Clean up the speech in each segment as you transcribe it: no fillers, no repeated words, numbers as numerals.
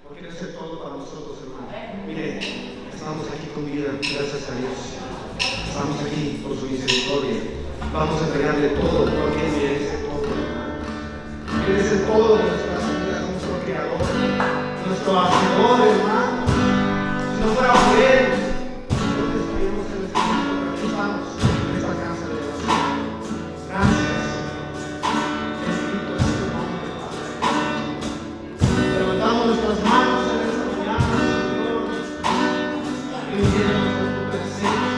porque eres el todo para nosotros, hermano. Mire, estamos aquí con vida, gracias a Dios. Estamos aquí por su misericordia. Vamos a entregarle todo, porque Él merece todo, hermano. Él es el todo de nuestras vidas, nuestro creador, nuestro hacedor, hermano. Si no fuera por Él, nosotros estaríamos en este mundo, pero aquí estamos en esta casa de oración. Gracias. Bendito es tu nombre, Padre. Levantamos nuestras manos en esta mañana, Señor, y vienen con tu presencia.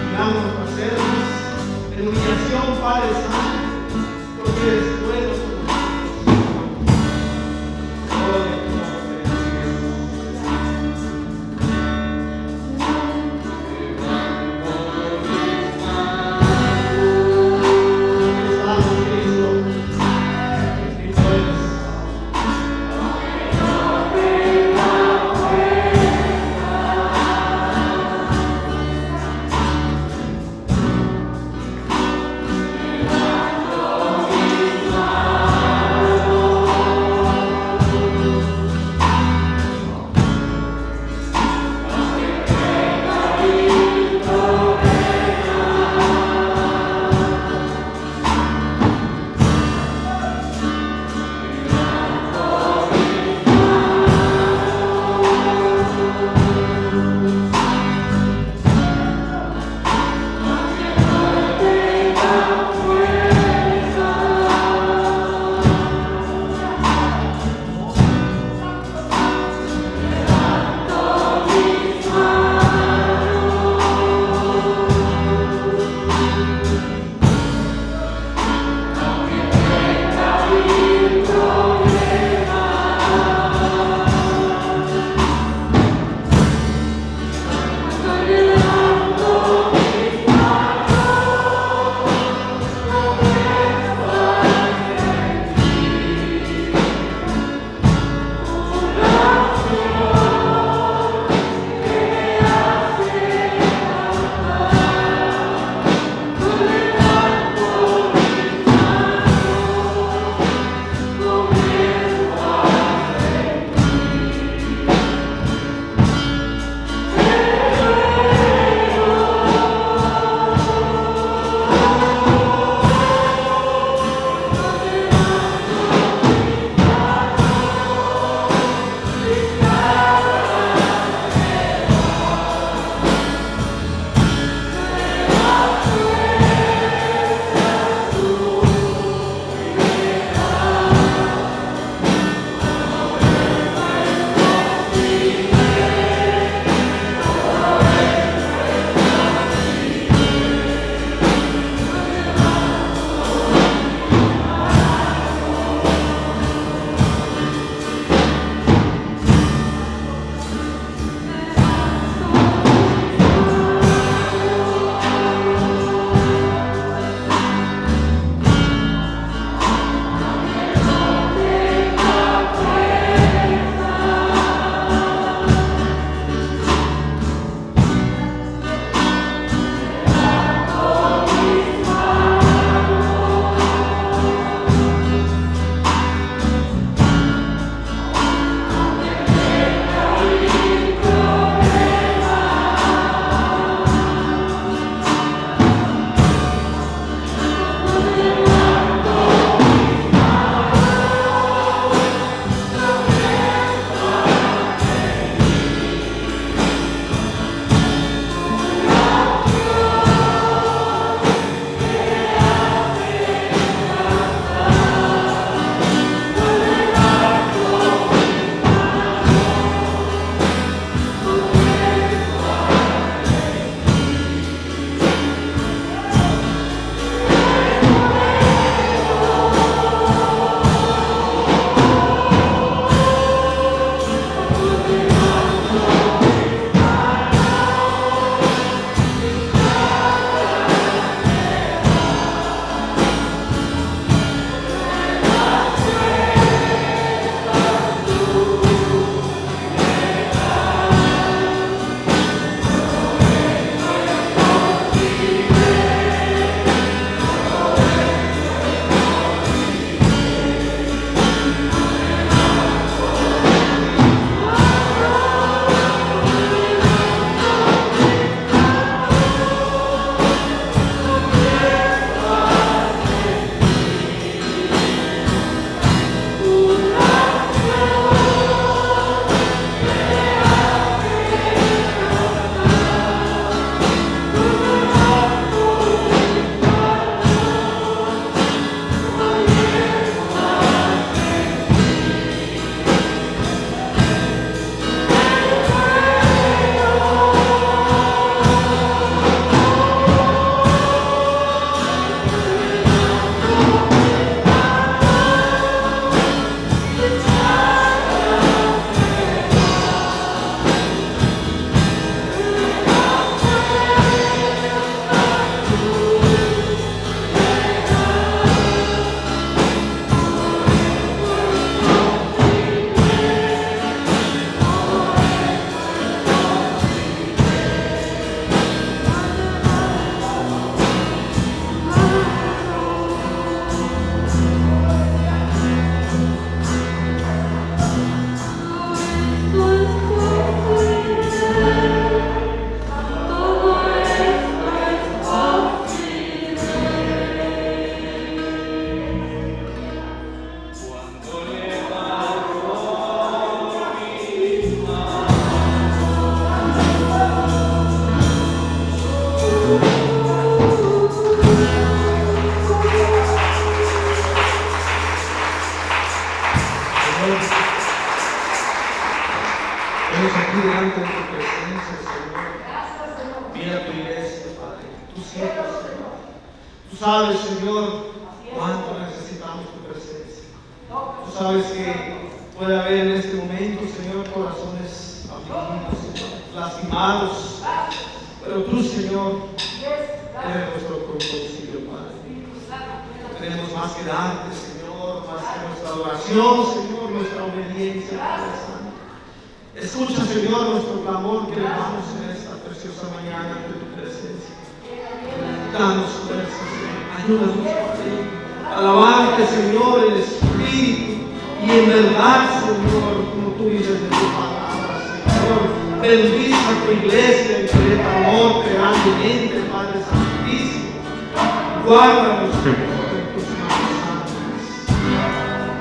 Miramos nuestras almas en humillación, Padre Santo, porque eres bueno con nosotros. Gloria a tu nombre, Jesús. Venimos aquí delante de tu presencia, Señor. Mira tu iglesia, Padre, tus hijos, Señor. Tú sabes, Señor, cuánto necesitamos tu presencia. Tú sabes que puede haber en este momento, Señor, corazones afligidos, Señor, lastimados. Pero tú, Señor, eres nuestro consuelo, Padre. No tenemos más que darte, Señor, más que nuestra adoración, Señor, nuestra obediencia, Padre Santo. Escucha, Señor, nuestro clamor que elevamos en esta preciosa mañana ante tu presencia. Danos fuerza, Señor. Ayúdanos, Padre, a alabarte, Señor, en espíritu y en verdad, Señor, como tú dices en tu palabra, Señor. Bendice a tu iglesia en tu amor grandemente, Padre Santísimo. Guárdanos, Señor, en tus manos santas.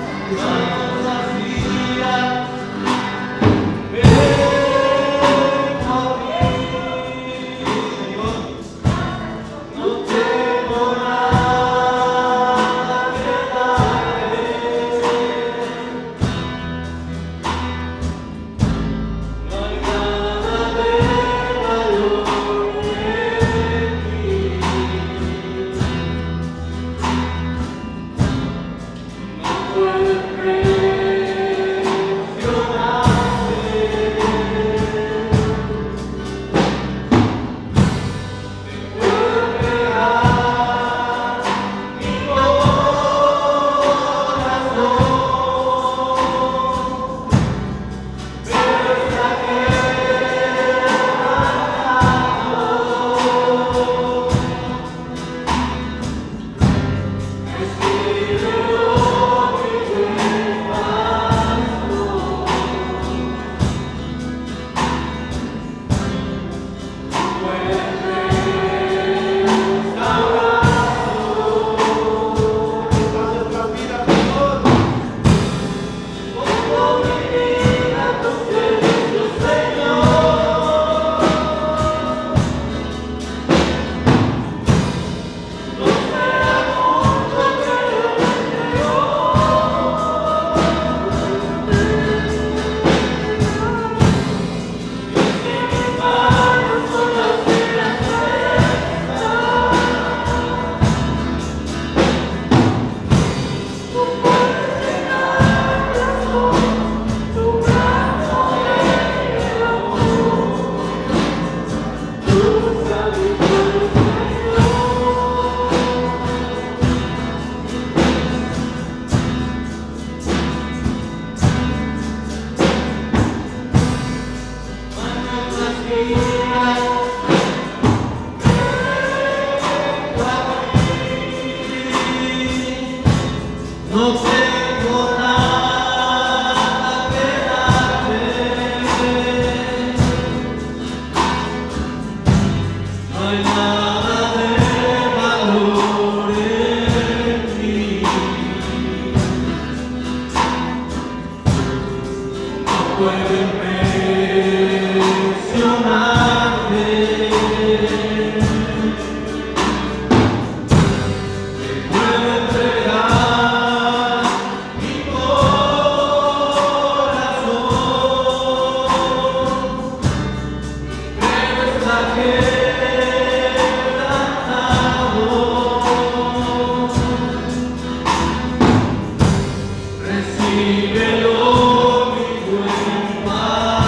Recíbelo, mi buen Padre.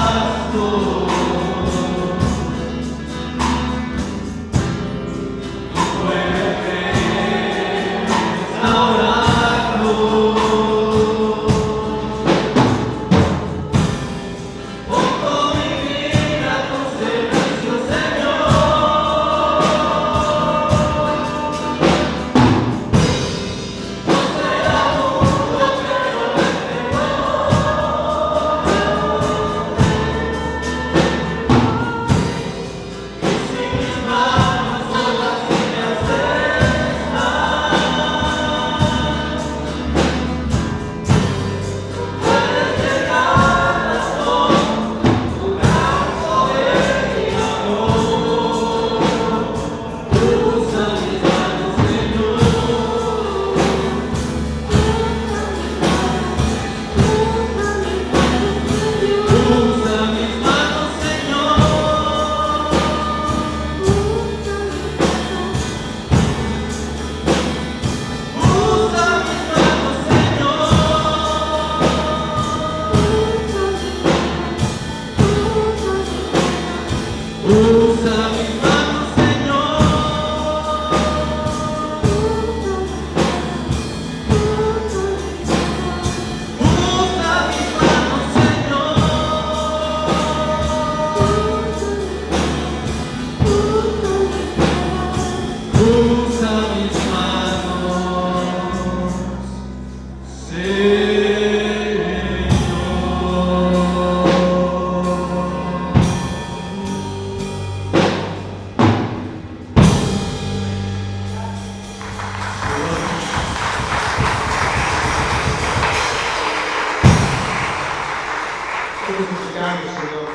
Te suplicamos, Señor,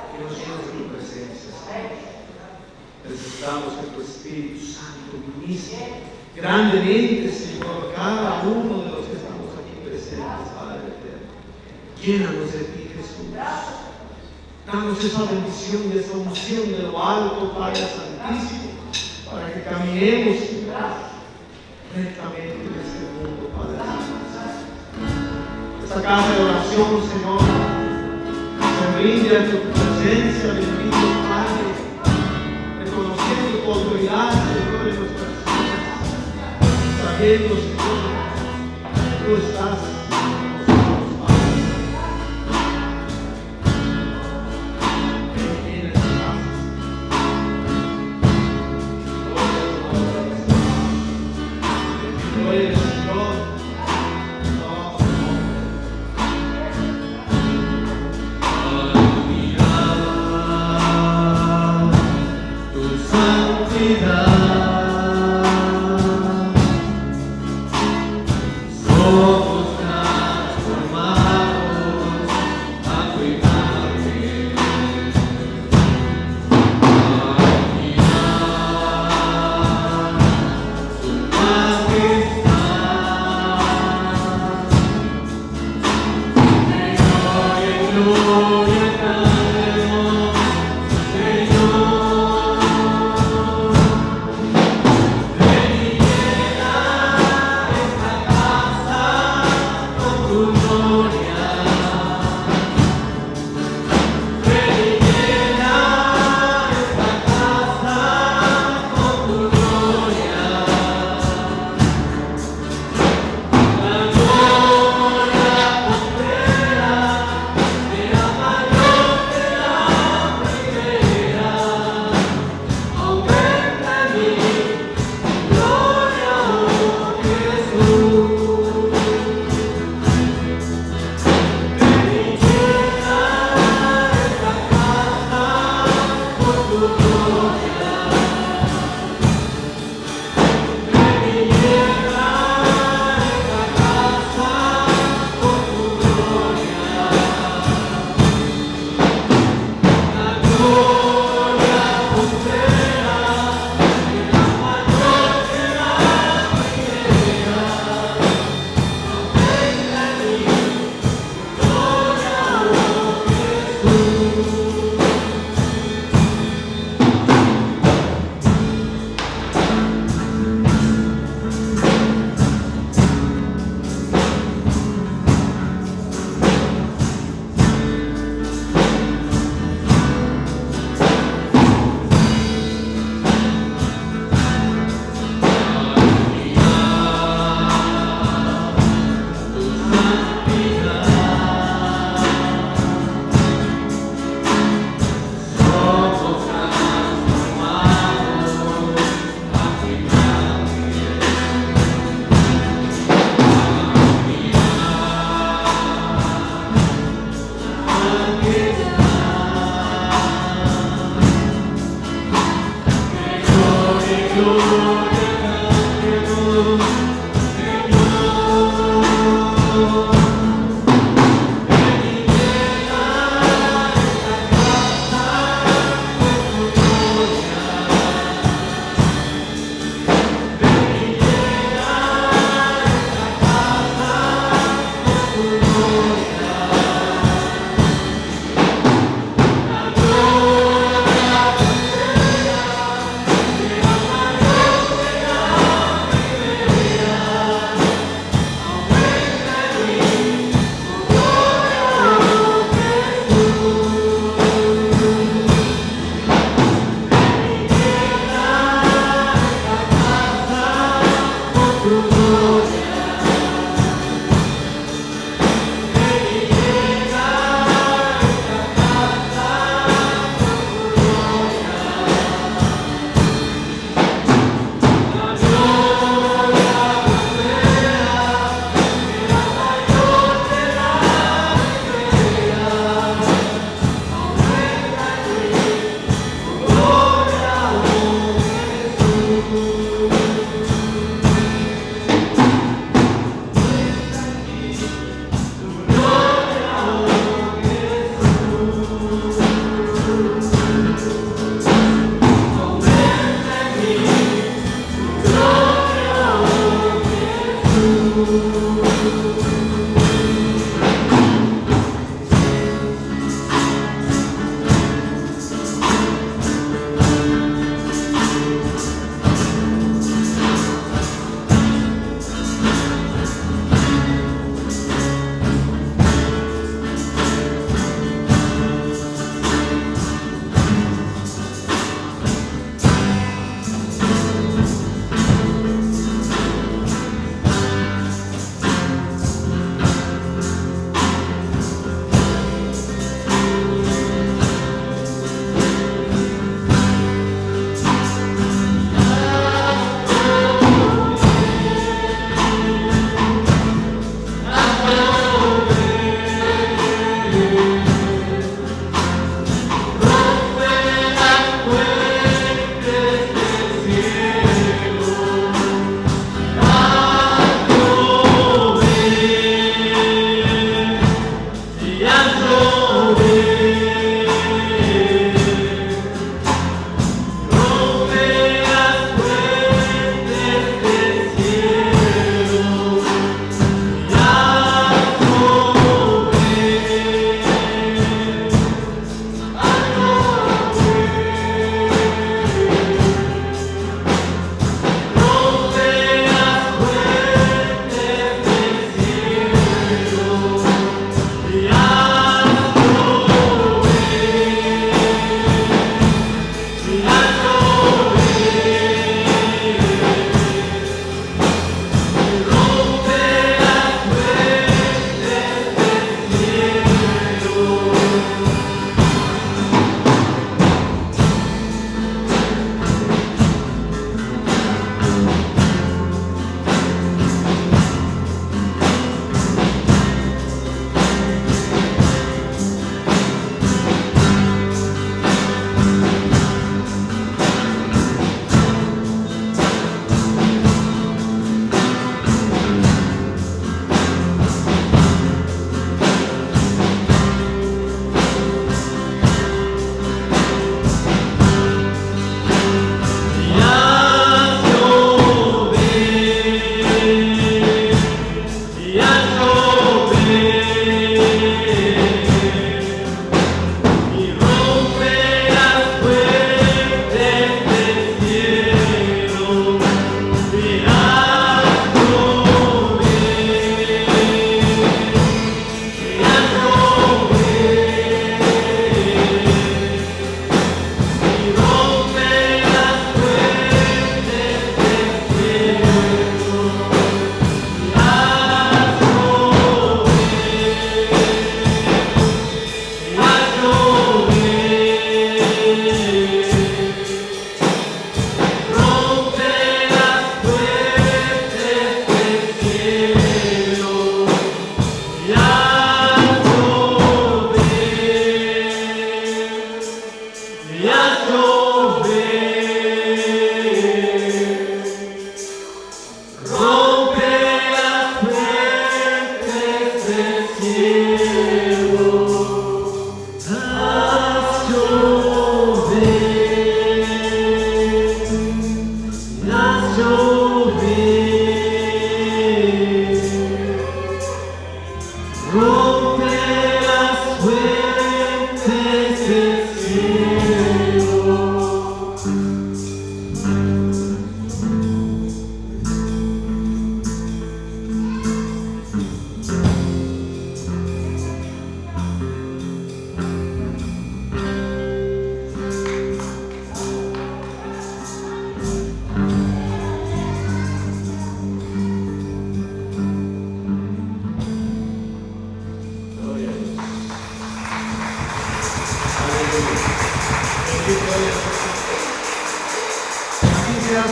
que nos llenes de tu presencia, Señor. Necesitamos que tu Espíritu Santo ministre grandemente, Señor, cada uno de los que estamos aquí presentes, Padre eterno. Llénanos de ti, Jesús. Danos esa bendición y esa unción de lo alto, Padre Santísimo, para que caminemos, Señor, rectamente en este mundo, Padre Santísimo. Esta casa de oración, Señor, se rinde ante tu presencia, bendito Padre, reconociendo tu autoridad, Señor, en nuestras vidas, sabiendo, Señor, que tú estás con nosotros, Padre. Ven en esta casa. Gloria al Señor. Somos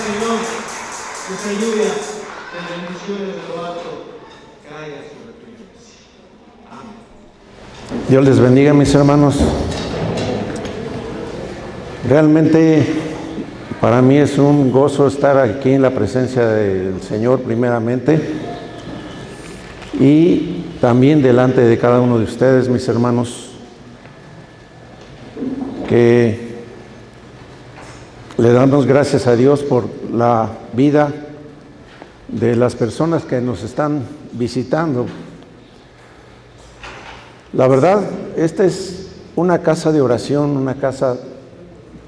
Señor, que esa lluvia de bendiciones de lo alto caiga sobre tu iglesia. Amén. Dios les bendiga, mis hermanos. Realmente para mí es un gozo estar aquí en la presencia del Señor primeramente y también delante de cada uno de ustedes, mis hermanos, que le damos gracias a Dios por la vida de las personas que nos están visitando. La verdad, esta es una casa de oración, una casa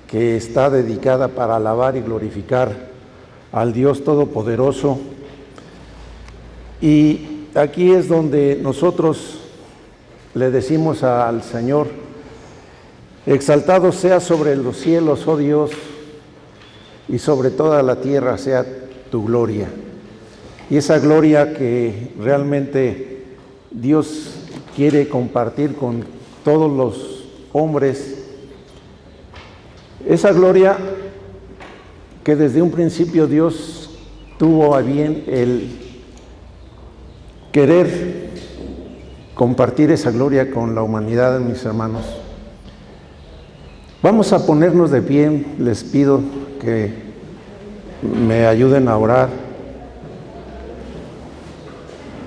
que está dedicada para alabar y glorificar al Dios Todopoderoso. Y aquí es donde nosotros le decimos al Señor: exaltado sea sobre los cielos, oh Dios, y sobre toda la tierra sea tu gloria. Y esa gloria que realmente Dios quiere compartir con todos los hombres, esa gloria que desde un principio Dios tuvo a bien el querer compartir esa gloria con la humanidad, mis hermanos. Vamos a ponernos de pie, les pido que me ayuden a orar.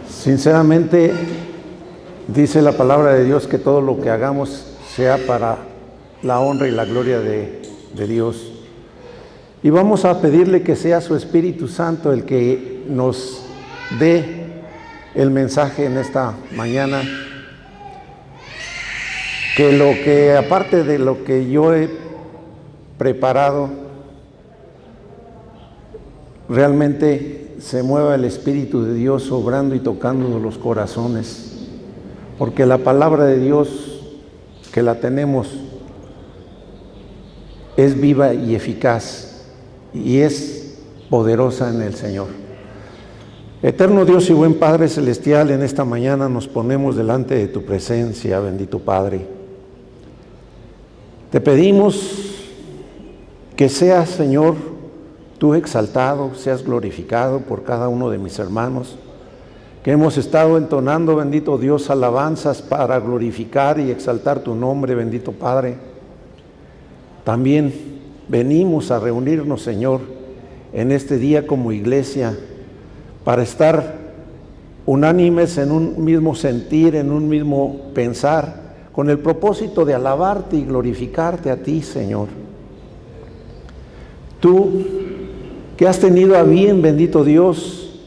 Sinceramente, dice la palabra de Dios que todo lo que hagamos sea para la honra y la gloria de Dios. Y vamos a pedirle que sea su Espíritu Santo el que nos dé el mensaje en esta mañana. Que lo que, aparte de lo que yo he preparado, realmente se mueva el Espíritu de Dios obrando y tocando los corazones. Porque la palabra de Dios, que la tenemos, es viva y eficaz y es poderosa en el Señor. Eterno Dios y buen Padre Celestial, en esta mañana nos ponemos delante de tu presencia, bendito Padre. Te pedimos que seas, Señor, tú exaltado, seas glorificado por cada uno de mis hermanos, que hemos estado entonando, bendito Dios, alabanzas para glorificar y exaltar tu nombre, bendito Padre. También venimos a reunirnos, Señor, en este día como iglesia, para estar unánimes en un mismo sentir, en un mismo pensar, con el propósito de alabarte y glorificarte a ti, Señor. Tú que has tenido a bien, bendito Dios,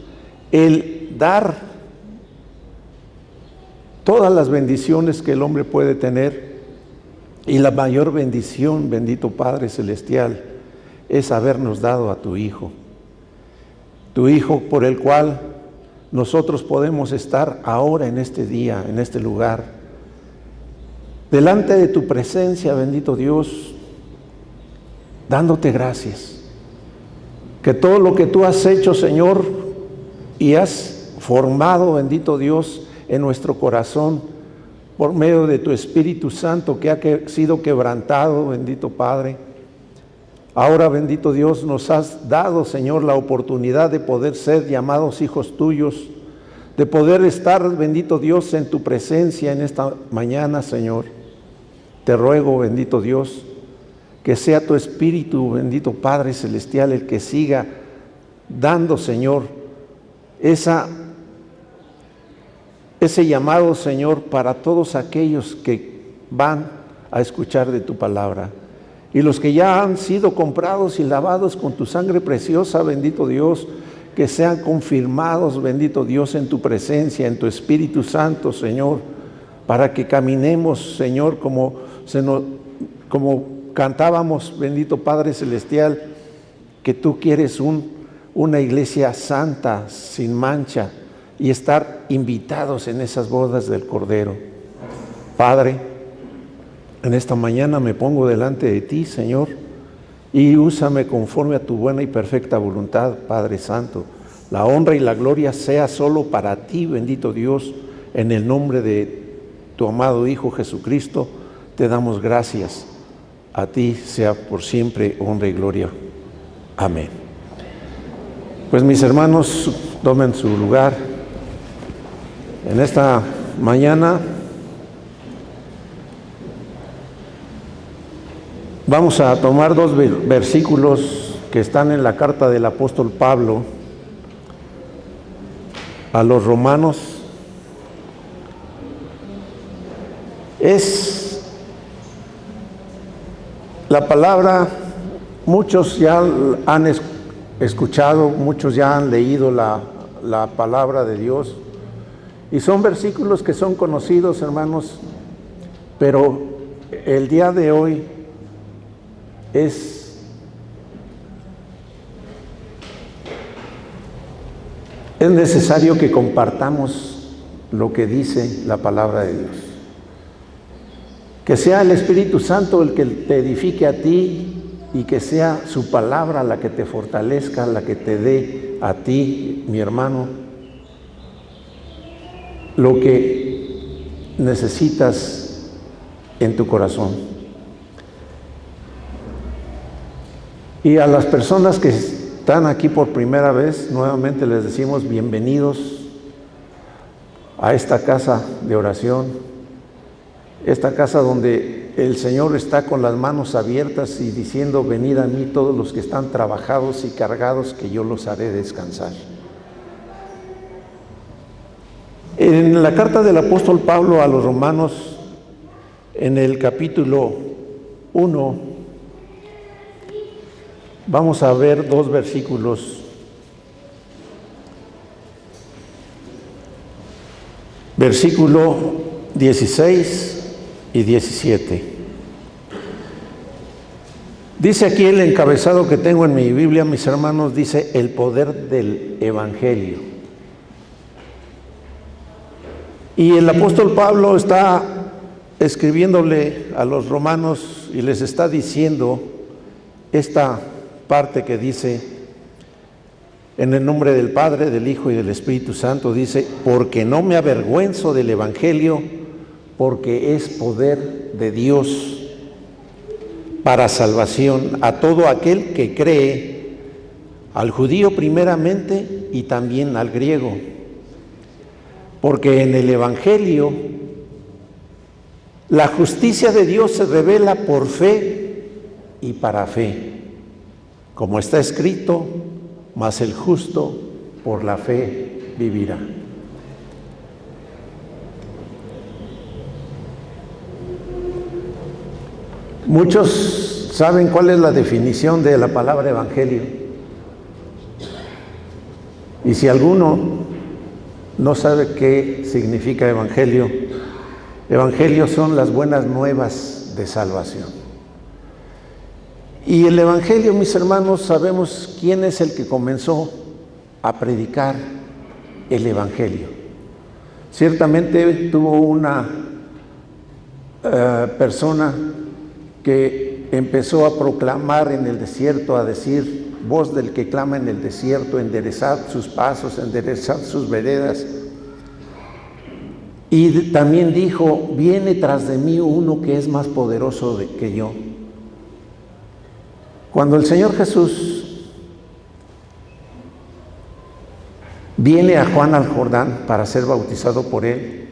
el dar todas las bendiciones que el hombre puede tener, y la mayor bendición, bendito Padre Celestial, es habernos dado a tu Hijo por el cual nosotros podemos estar ahora en este día, en este lugar, delante de tu presencia, bendito Dios, dándote gracias. Que todo lo que tú has hecho, Señor, y has formado, bendito Dios, en nuestro corazón, por medio de tu Espíritu Santo que ha sido quebrantado, bendito Padre. Ahora, bendito Dios, nos has dado, Señor, la oportunidad de poder ser llamados hijos tuyos, de poder estar, bendito Dios, en tu presencia en esta mañana, Señor. Te ruego, bendito Dios, que sea tu Espíritu, bendito Padre Celestial, el que siga dando, Señor, esa ese llamado, Señor, para todos aquellos que van a escuchar de tu palabra. Y los que ya han sido comprados y lavados con tu sangre preciosa, bendito Dios, que sean confirmados, bendito Dios, en tu presencia, en tu Espíritu Santo, Señor, para que caminemos, Señor, como cantábamos, bendito Padre Celestial, que tú quieres una iglesia santa, sin mancha, y estar invitados en esas bodas del Cordero. Padre, en esta mañana me pongo delante de ti, Señor, y úsame conforme a tu buena y perfecta voluntad, Padre Santo. La honra y la gloria sea solo para ti, bendito Dios, en el nombre de tu amado Hijo Jesucristo, te damos gracias. A ti sea por siempre honra y gloria. Amén. Pues mis hermanos, tomen su lugar. En esta mañana vamos a tomar dos versículos que están en la carta del apóstol Pablo a los romanos. Es la palabra, muchos ya han escuchado, muchos ya han leído la palabra de Dios. Y son versículos que son conocidos, hermanos, pero el día de hoy es necesario que compartamos lo que dice la palabra de Dios. Que sea el Espíritu Santo el que te edifique a ti y que sea su palabra la que te fortalezca, la que te dé a ti, mi hermano, lo que necesitas en tu corazón. Y a las personas que están aquí por primera vez, nuevamente les decimos bienvenidos a esta casa de oración, esta casa donde el Señor está con las manos abiertas y diciendo: venid a mí todos los que están trabajados y cargados, que yo los haré descansar. En la carta del apóstol Pablo a los romanos, en el capítulo 1, vamos a ver dos versículos. Versículo 16 y 17. Dice aquí el encabezado que tengo en mi Biblia, mis hermanos, dice: el poder del Evangelio. Y el apóstol Pablo está escribiéndole a los romanos y les está diciendo esta parte que dice: en el nombre del Padre, del Hijo y del Espíritu Santo, dice: porque no me avergüenzo del Evangelio, porque es poder de Dios para salvación a todo aquel que cree, al judío primeramente y también al griego. Porque en el Evangelio la justicia de Dios se revela por fe y para fe, como está escrito: mas el justo por la fe vivirá. Muchos saben cuál es la definición de la palabra evangelio. Y si alguno no sabe qué significa evangelio, evangelio son las buenas nuevas de salvación. Y el evangelio, mis hermanos, sabemos quién es el que comenzó a predicar el evangelio. Ciertamente tuvo una persona que empezó a proclamar en el desierto, a decir: voz del que clama en el desierto, enderezad sus pasos, enderezad sus veredas. Y también dijo: viene tras de mí uno que es más poderoso que yo. Cuando el Señor Jesús viene a Juan al Jordán para ser bautizado por él,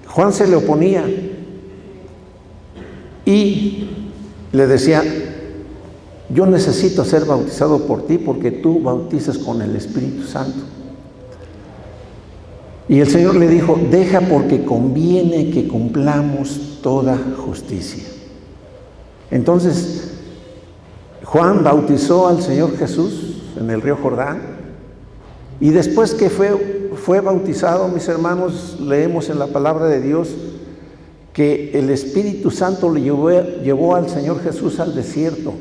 Juan se le oponía y le decía: yo necesito ser bautizado por ti porque tú bautizas con el Espíritu Santo. Y el Señor le dijo, deja porque conviene que cumplamos toda justicia. Entonces, Juan bautizó al Señor Jesús en el río Jordán, y después que fue bautizado, mis hermanos, leemos en la palabra de Dios que el Espíritu Santo le llevó al Señor Jesús al desierto,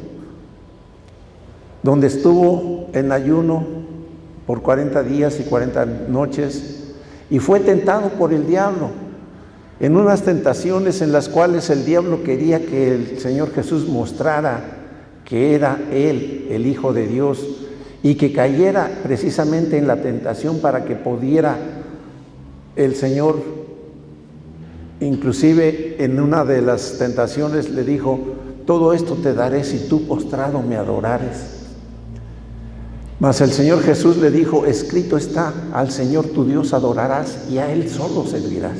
donde estuvo en ayuno por 40 días y 40 noches, y fue tentado por el diablo en unas tentaciones en las cuales el diablo quería que el Señor Jesús mostrara que era Él, el Hijo de Dios, y que cayera precisamente en la tentación para que pudiera el Señor, inclusive en una de las tentaciones le dijo, todo esto te daré si tú postrado me adorares. Mas el Señor Jesús le dijo, escrito está, al Señor tu Dios adorarás y a Él solo servirás.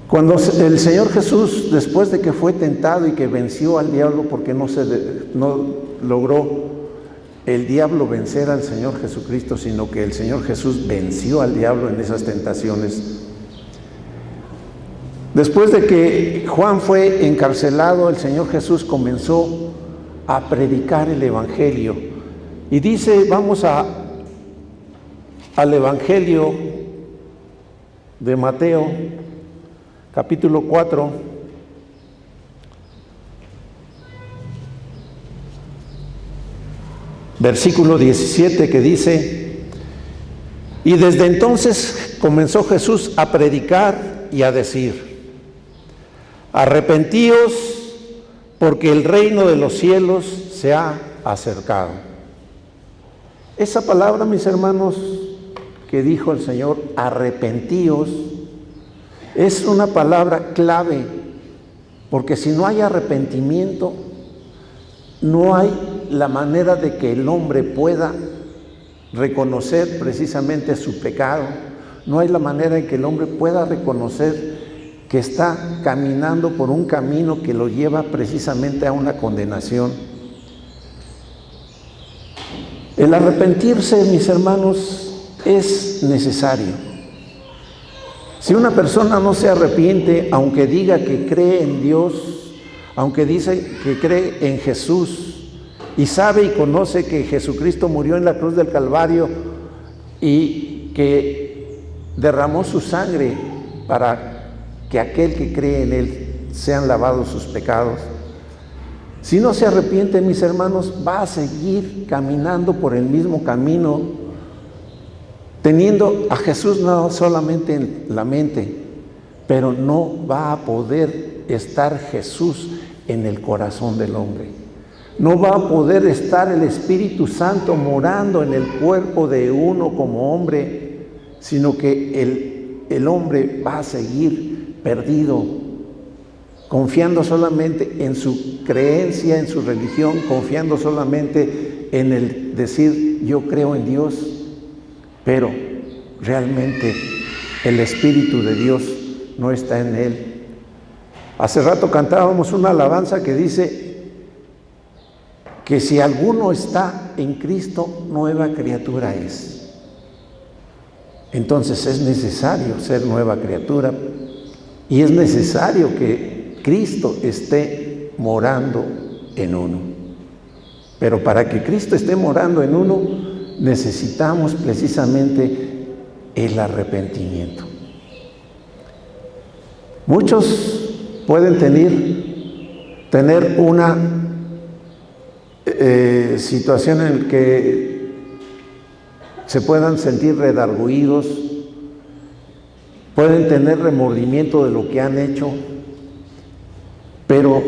Cuando el Señor Jesús, después de que fue tentado y que venció al diablo, porque no logró el diablo vencer al Señor Jesucristo, sino que el Señor Jesús venció al diablo en esas tentaciones. Después de que Juan fue encarcelado, el Señor Jesús comenzó a predicar el Evangelio. Y dice, vamos al Evangelio de Mateo, capítulo 4, versículo 17, que dice, y desde entonces comenzó Jesús a predicar y a decir, arrepentíos, porque el reino de los cielos se ha acercado. Esa palabra, mis hermanos, que dijo el Señor, arrepentíos, es una palabra clave, porque si no hay arrepentimiento, no hay la manera de que el hombre pueda reconocer precisamente su pecado, no hay la manera de que el hombre pueda reconocer que está caminando por un camino que lo lleva precisamente a una condenación. El arrepentirse, mis hermanos, es necesario. Si una persona no se arrepiente, aunque diga que cree en Dios, aunque dice que cree en Jesús, y sabe y conoce que Jesucristo murió en la cruz del Calvario y que derramó su sangre para que aquel que cree en Él sean lavados sus pecados. Si no se arrepiente, mis hermanos, va a seguir caminando por el mismo camino, teniendo a Jesús no solamente en la mente, pero no va a poder estar Jesús en el corazón del hombre. No va a poder estar el Espíritu Santo morando en el cuerpo de uno como hombre, sino que el hombre va a seguir perdido, confiando solamente en su creencia, en su religión, confiando solamente en el decir yo creo en Dios, pero realmente el Espíritu de Dios no está en él. Hace rato cantábamos una alabanza que dice que si alguno está en Cristo, nueva criatura es. Entonces es necesario ser nueva criatura. Y es necesario que Cristo esté morando en uno. Pero para que Cristo esté morando en uno, necesitamos precisamente el arrepentimiento. Muchos pueden tener una situación en la que se puedan sentir redargüidos, pueden tener remordimiento de lo que han hecho, pero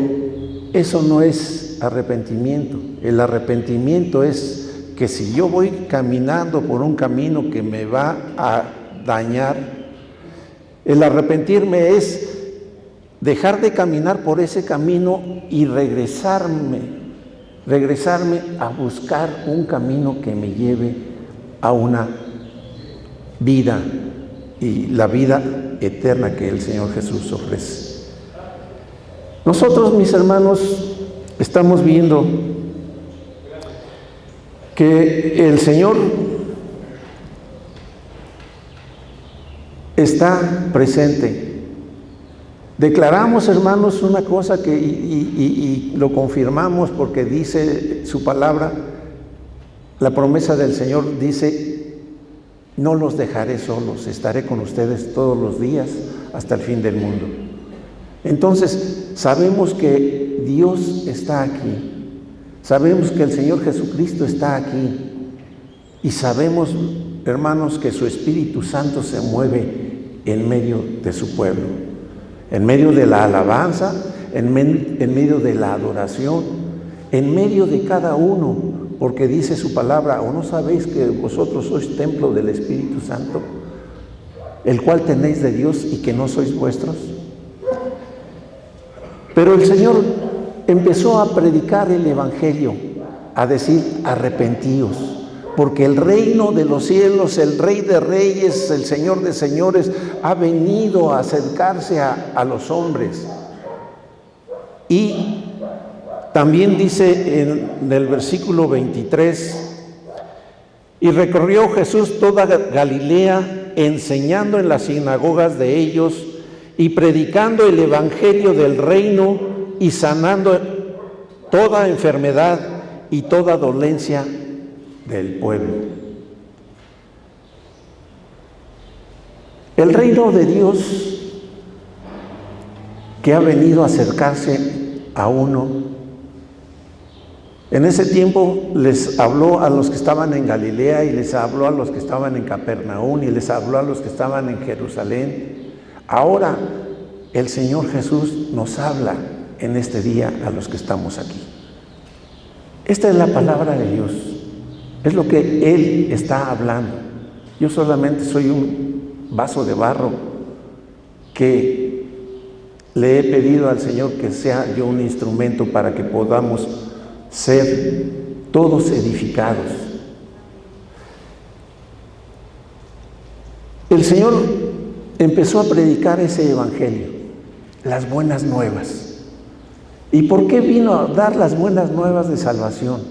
eso no es arrepentimiento. El arrepentimiento es que si yo voy caminando por un camino que me va a dañar, el arrepentirme es dejar de caminar por ese camino y regresarme a buscar un camino que me lleve a una vida, y la vida eterna que el Señor Jesús ofrece. Nosotros, mis hermanos, estamos viendo que el Señor está presente. Declaramos, hermanos, una cosa que y lo confirmamos porque dice su palabra, la promesa del Señor dice: no los dejaré solos, estaré con ustedes todos los días hasta el fin del mundo. Entonces, sabemos que Dios está aquí, sabemos que el Señor Jesucristo está aquí y sabemos, hermanos, que su Espíritu Santo se mueve en medio de su pueblo, en medio de la alabanza, en medio de la adoración, en medio de cada uno. Porque dice su palabra: ¿o no sabéis que vosotros sois templo del Espíritu Santo, el cual tenéis de Dios y que no sois vuestros? Pero el Señor empezó a predicar el Evangelio, a decir: arrepentíos, porque el reino de los cielos, el Rey de Reyes, el Señor de Señores, ha venido a acercarse a los hombres. Y también dice en el versículo 23: y recorrió Jesús toda Galilea, enseñando en las sinagogas de ellos y predicando el evangelio del reino y sanando toda enfermedad y toda dolencia del pueblo. El reino de Dios que ha venido a acercarse a uno. En ese tiempo les habló a los que estaban en Galilea y les habló a los que estaban en Capernaum y les habló a los que estaban en Jerusalén. Ahora el Señor Jesús nos habla en este día a los que estamos aquí. Esta es la palabra de Dios, es lo que Él está hablando. Yo solamente soy un vaso de barro que le he pedido al Señor que sea yo un instrumento para que podamos ser todos edificados. El Señor empezó a predicar ese evangelio, las buenas nuevas. ¿Y por qué vino a dar las buenas nuevas de salvación?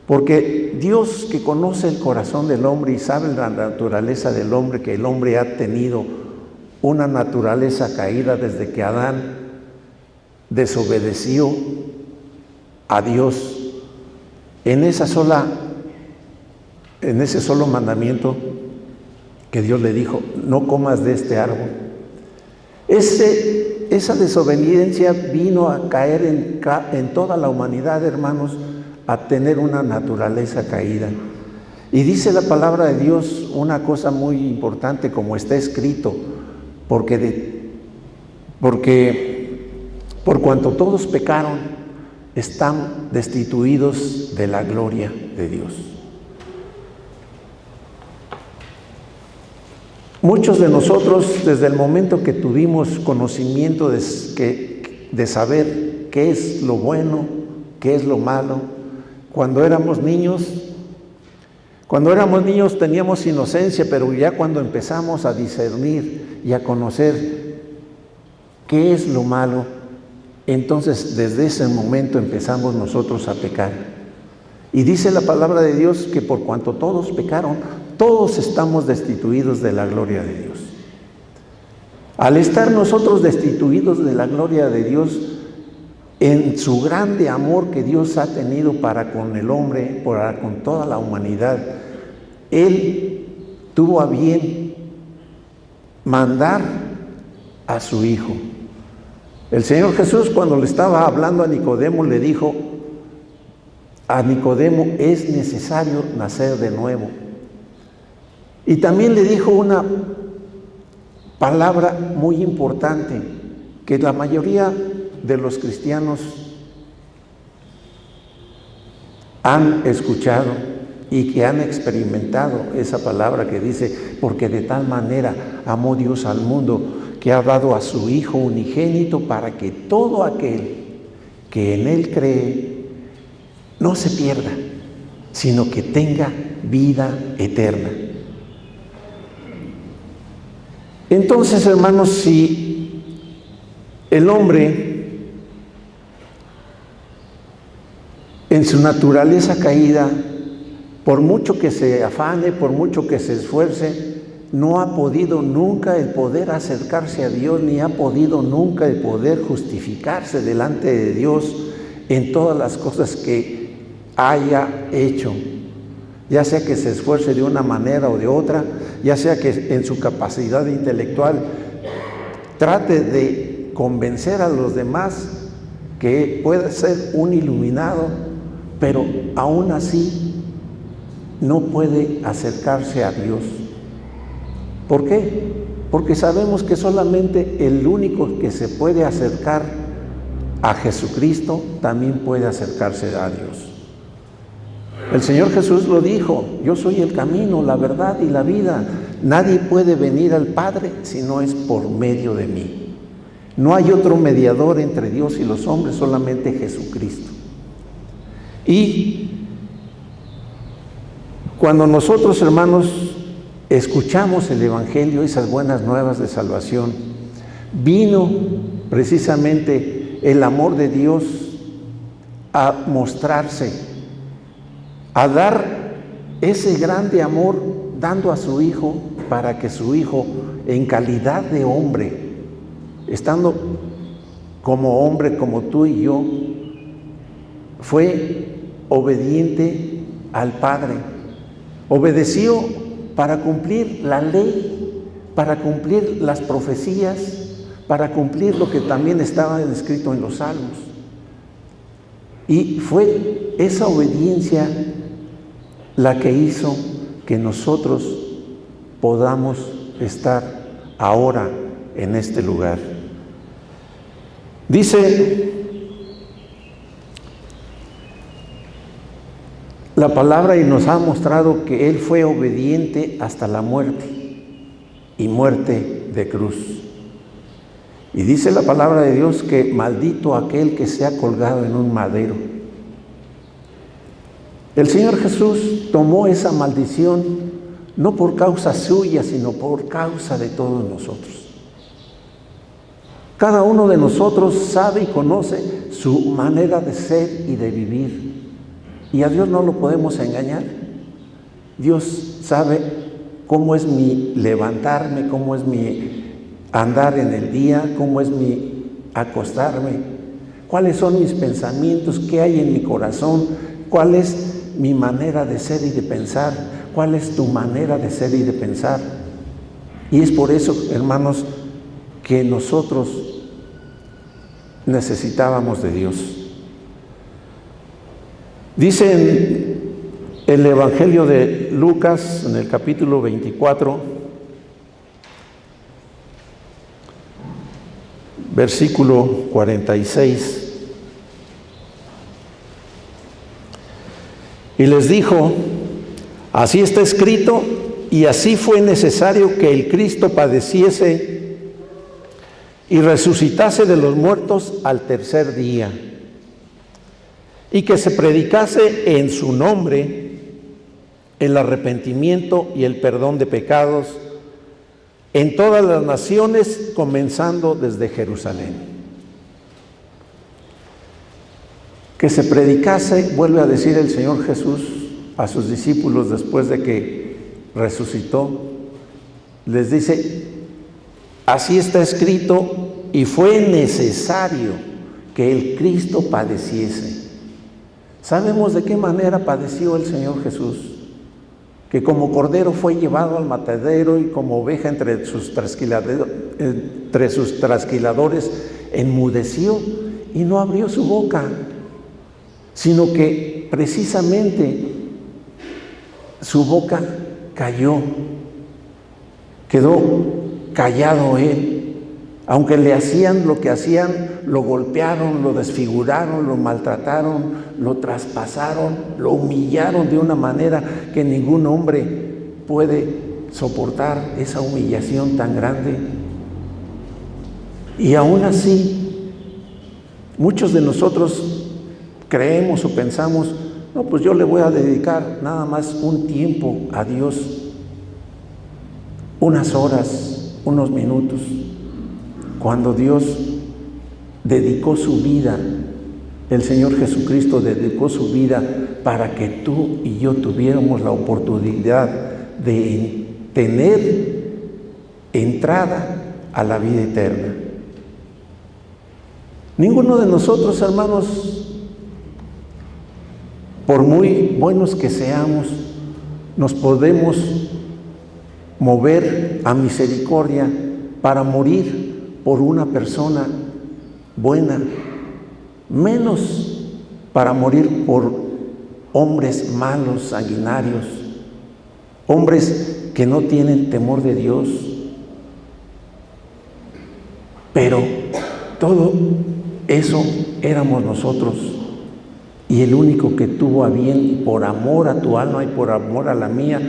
Porque Dios, que conoce el corazón del hombre y sabe la naturaleza del hombre, que el hombre ha tenido una naturaleza caída desde que Adán desobedeció a Dios, en ese solo mandamiento que Dios le dijo: no comas de este árbol. Esa desobediencia vino a caer en toda la humanidad, hermanos, a tener una naturaleza caída. Y dice la palabra de Dios una cosa muy importante, como está escrito: porque por cuanto todos pecaron, están destituidos de la gloria de Dios. Muchos de nosotros, desde el momento que tuvimos conocimiento de saber qué es lo bueno, qué es lo malo, cuando éramos niños teníamos inocencia, pero ya cuando empezamos a discernir y a conocer qué es lo malo, entonces desde ese momento empezamos nosotros a pecar. Y dice la palabra de Dios que por cuanto todos pecaron, todos estamos destituidos de la gloria de Dios. Al estar nosotros destituidos de la gloria de Dios, en su grande amor que Dios ha tenido para con el hombre, para con toda la humanidad, Él tuvo a bien mandar a su Hijo. El Señor Jesús, cuando le estaba hablando a Nicodemo, le dijo a Nicodemo: es necesario nacer de nuevo. Y también le dijo una palabra muy importante que la mayoría de los cristianos han escuchado y que han experimentado esa palabra que dice: porque de tal manera amó Dios al mundo, que ha dado a su Hijo unigénito, para que todo aquel que en Él cree no se pierda, sino que tenga vida eterna. Entonces, hermanos, si el hombre en su naturaleza caída, por mucho que se afane, por mucho que se esfuerce, no ha podido nunca el poder acercarse a Dios, ni ha podido nunca el poder justificarse delante de Dios en todas las cosas que haya hecho, ya sea que se esfuerce de una manera o de otra, ya sea que en su capacidad intelectual trate de convencer a los demás que puede ser un iluminado, pero aún así no puede acercarse a Dios. ¿Por qué? Porque sabemos que solamente el único que se puede acercar a Jesucristo también puede acercarse a Dios. El Señor Jesús lo dijo: yo soy el camino, la verdad y la vida. Nadie puede venir al Padre si no es por medio de mí. No hay otro mediador entre Dios y los hombres, solamente Jesucristo. Y cuando nosotros, hermanos, escuchamos el Evangelio, esas buenas nuevas de salvación, vino precisamente el amor de Dios a mostrarse, a dar ese grande amor, dando a su Hijo, para que su Hijo, en calidad de hombre, estando como hombre, como tú y yo, fue obediente al Padre. Obedeció para cumplir la ley, para cumplir las profecías, para cumplir lo que también estaba escrito en los Salmos. Y fue esa obediencia la que hizo que nosotros podamos estar ahora en este lugar. Dice la palabra y nos ha mostrado que Él fue obediente hasta la muerte, y muerte de cruz. Y dice la palabra de Dios que maldito aquel que sea colgado en un madero. El Señor Jesús tomó esa maldición no por causa suya, sino por causa de todos nosotros. Cada uno de nosotros sabe y conoce su manera de ser y de vivir. Y a Dios no lo podemos engañar. Dios sabe cómo es mi levantarme, cómo es mi andar en el día, cómo es mi acostarme, cuáles son mis pensamientos, qué hay en mi corazón, cuál es mi manera de ser y de pensar, cuál es tu manera de ser y de pensar. Y es por eso, hermanos, que nosotros necesitábamos de Dios. Dice en el Evangelio de Lucas, en el capítulo 24, versículo 46, y les dijo: así está escrito, y así fue necesario que el Cristo padeciese y resucitase de los muertos al tercer día, y que se predicase en su nombre el arrepentimiento y el perdón de pecados en todas las naciones, comenzando desde Jerusalén. Que se predicase, vuelve a decir el Señor Jesús a sus discípulos después de que resucitó, les dice: así está escrito, y fue necesario que el Cristo padeciese. ¿Sabemos de qué manera padeció el Señor Jesús? Que como cordero fue llevado al matadero, y como oveja entre sus trasquiladores enmudeció y no abrió su boca, sino que precisamente su boca cayó, quedó callado Él. Aunque le hacían lo que hacían, lo golpearon, lo desfiguraron, lo maltrataron, lo traspasaron, lo humillaron de una manera que ningún hombre puede soportar esa humillación tan grande. Y aún así, muchos de nosotros creemos o pensamos: no, pues yo le voy a dedicar nada más un tiempo a Dios, unas horas, unos minutos. Cuando Dios dedicó su vida, el Señor Jesucristo dedicó su vida para que tú y yo tuviéramos la oportunidad de tener entrada a la vida eterna. Ninguno de nosotros, hermanos, por muy buenos que seamos, nos podemos mover a misericordia para morir por una persona buena, menos para morir por hombres malos, sanguinarios, hombres que no tienen temor de Dios. Pero todo eso éramos nosotros, y el único que tuvo a bien, por amor a tu alma y por amor a la mía,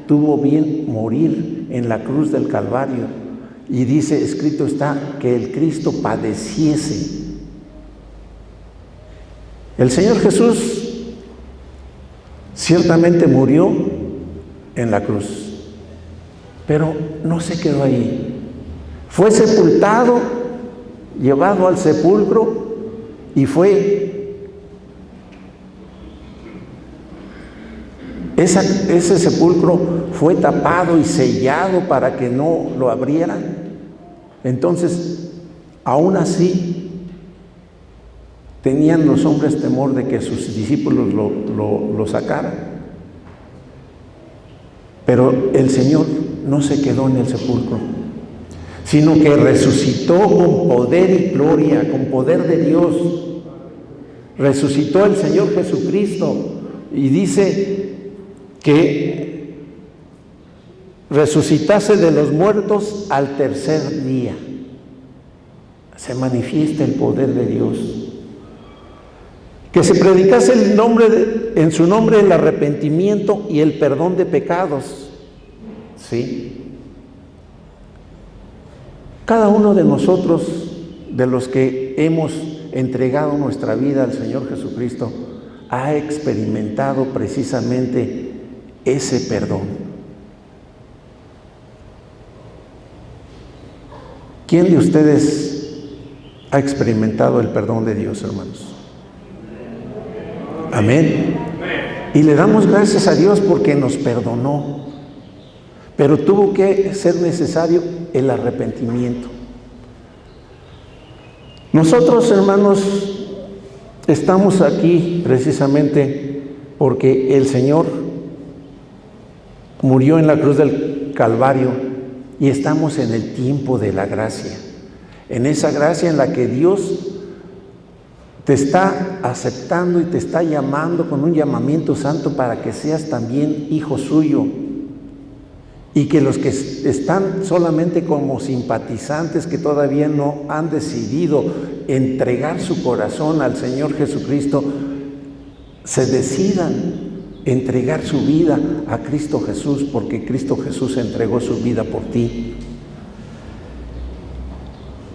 tuvo bien morir en la cruz del Calvario. Y dice, escrito está, que el Cristo padeciese. El Señor Jesús ciertamente murió en la cruz, pero no se quedó ahí. Fue sepultado, llevado al sepulcro, y ese sepulcro fue tapado y sellado para que no lo abrieran. Entonces, aún así, tenían los hombres temor de que sus discípulos lo sacaran. Pero el Señor no se quedó en el sepulcro, sino que resucitó con poder y gloria, con poder de Dios. Resucitó el Señor Jesucristo, y dice que resucitase de los muertos al tercer día. Se manifiesta el poder de Dios. Que se predicase en su nombre el arrepentimiento y el perdón de pecados. ¿Sí? Cada uno de nosotros, de los que hemos entregado nuestra vida al Señor Jesucristo, ha experimentado precisamente ese perdón. ¿Quién de ustedes ha experimentado el perdón de Dios, hermanos? Amén. Y le damos gracias a Dios porque nos perdonó, pero tuvo que ser necesario el arrepentimiento. Nosotros, hermanos, estamos aquí precisamente porque el Señor murió en la cruz del Calvario, y estamos en el tiempo de la gracia, en esa gracia en la que Dios te está aceptando y te está llamando con un llamamiento santo para que seas también hijo suyo, y que los que están solamente como simpatizantes, que todavía no han decidido entregar su corazón al Señor Jesucristo, se decidan entregar su vida a Cristo Jesús, porque Cristo Jesús entregó su vida por ti.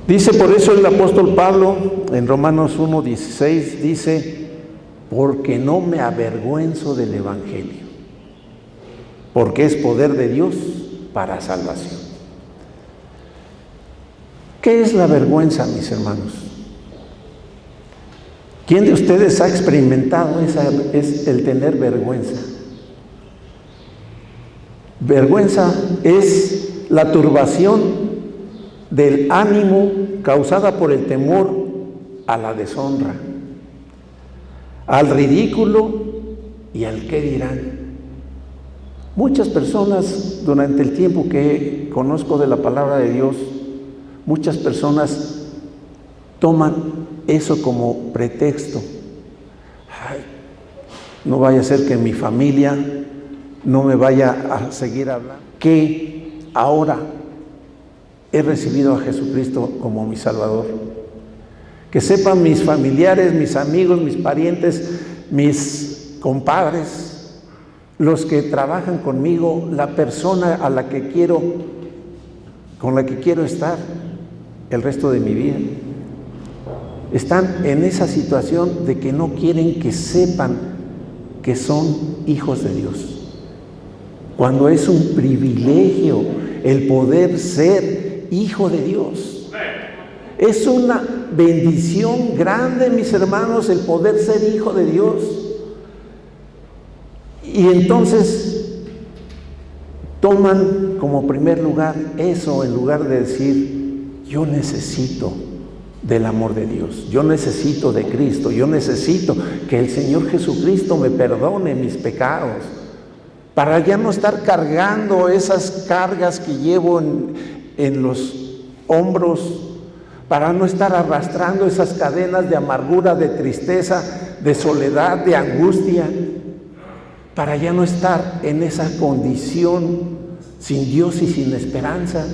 Dice por eso el apóstol Pablo en Romanos 1:16, dice, porque no me avergüenzo del Evangelio, porque es poder de Dios para salvación. ¿Qué es la vergüenza, mis hermanos? ¿Quién de ustedes ha experimentado el tener vergüenza? Vergüenza es la turbación del ánimo causada por el temor a la deshonra, al ridículo y al qué dirán. Muchas personas, durante el tiempo que conozco de la palabra de Dios, muchas personas toman eso como pretexto. Ay, no vaya a ser que mi familia no me vaya a seguir hablando, que ahora he recibido a Jesucristo como mi Salvador. Que sepan mis familiares, mis amigos, mis parientes, mis compadres, los que trabajan conmigo, la persona a la que quiero, con la que quiero estar el resto de mi vida, están en esa situación de que no quieren que sepan que son hijos de Dios, cuando es un privilegio el poder ser hijo de Dios. Es una bendición grande, mis hermanos, el poder ser hijo de Dios. Y entonces toman como primer lugar eso en lugar de decir, yo necesito del amor de Dios, yo necesito de Cristo, yo necesito que el Señor Jesucristo me perdone mis pecados, para ya no estar cargando esas cargas que llevo en los hombros, para no estar arrastrando esas cadenas de amargura, de tristeza, de soledad, de angustia, para ya no estar en esa condición sin Dios y sin esperanza.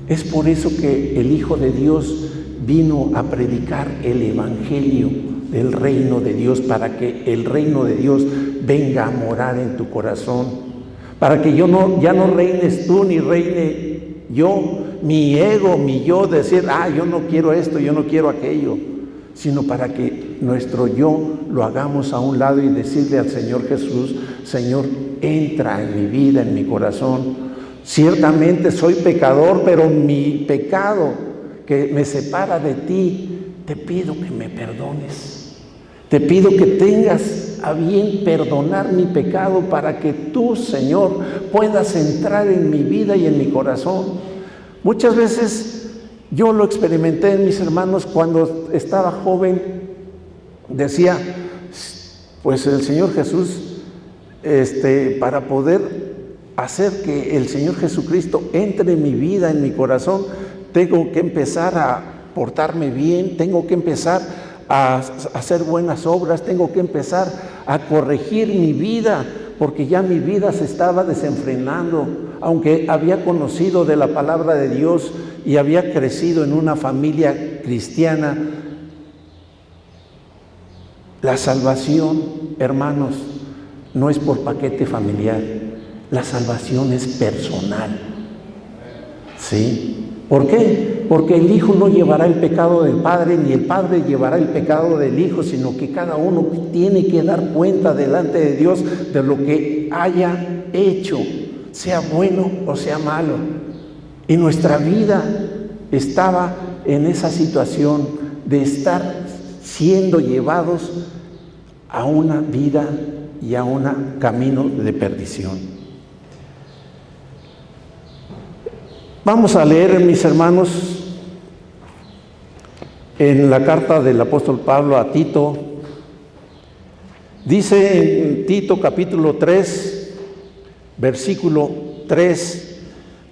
Es por eso que el Hijo de Dios vino a predicar el Evangelio del reino de Dios, para que el reino de Dios venga a morar en tu corazón, para que ya no reines tú ni reine yo, mi ego, mi yo, decir, yo no quiero esto, yo no quiero aquello, sino para que nuestro yo lo hagamos a un lado y decirle al Señor Jesús, Señor, entra en mi vida, en mi corazón. Ciertamente soy pecador, pero mi pecado que me separa de ti, te pido que me perdones. Te pido que tengas a bien perdonar mi pecado para que tú, Señor, puedas entrar en mi vida y en mi corazón. Muchas veces yo lo experimenté en mis hermanos cuando estaba joven. Decía, pues el Señor Jesús, para poder hacer que el Señor Jesucristo entre en mi vida, en mi corazón, tengo que empezar a portarme bien, tengo que empezar a hacer buenas obras, tengo que empezar a corregir mi vida, porque ya mi vida se estaba desenfrenando. Aunque había conocido de la palabra de Dios y había crecido en una familia cristiana, la salvación, hermanos, no es por paquete familiar, la salvación es personal. ¿Sí? ¿Por qué? Porque el Hijo no llevará el pecado del Padre, ni el Padre llevará el pecado del Hijo, sino que cada uno tiene que dar cuenta delante de Dios de lo que haya hecho, sea bueno o sea malo. Y nuestra vida estaba en esa situación de estar siendo llevados a una vida y a un camino de perdición. Vamos a leer, mis hermanos, en la carta del apóstol Pablo a Tito. Dice en Tito capítulo 3, versículo 3,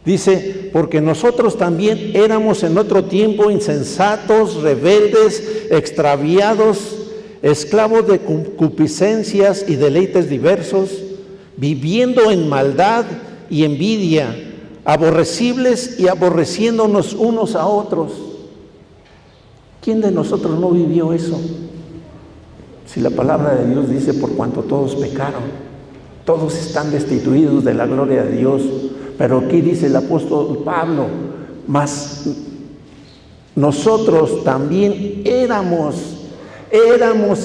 dice, porque nosotros también éramos en otro tiempo insensatos, rebeldes, extraviados, esclavos de concupiscencias y deleites diversos, viviendo en maldad y envidia, aborrecibles y aborreciéndonos unos a otros. ¿Quién de nosotros no vivió eso? Si la palabra de Dios dice, por cuanto todos pecaron, todos están destituidos de la gloria de Dios. Pero aquí dice el apóstol Pablo, mas nosotros también éramos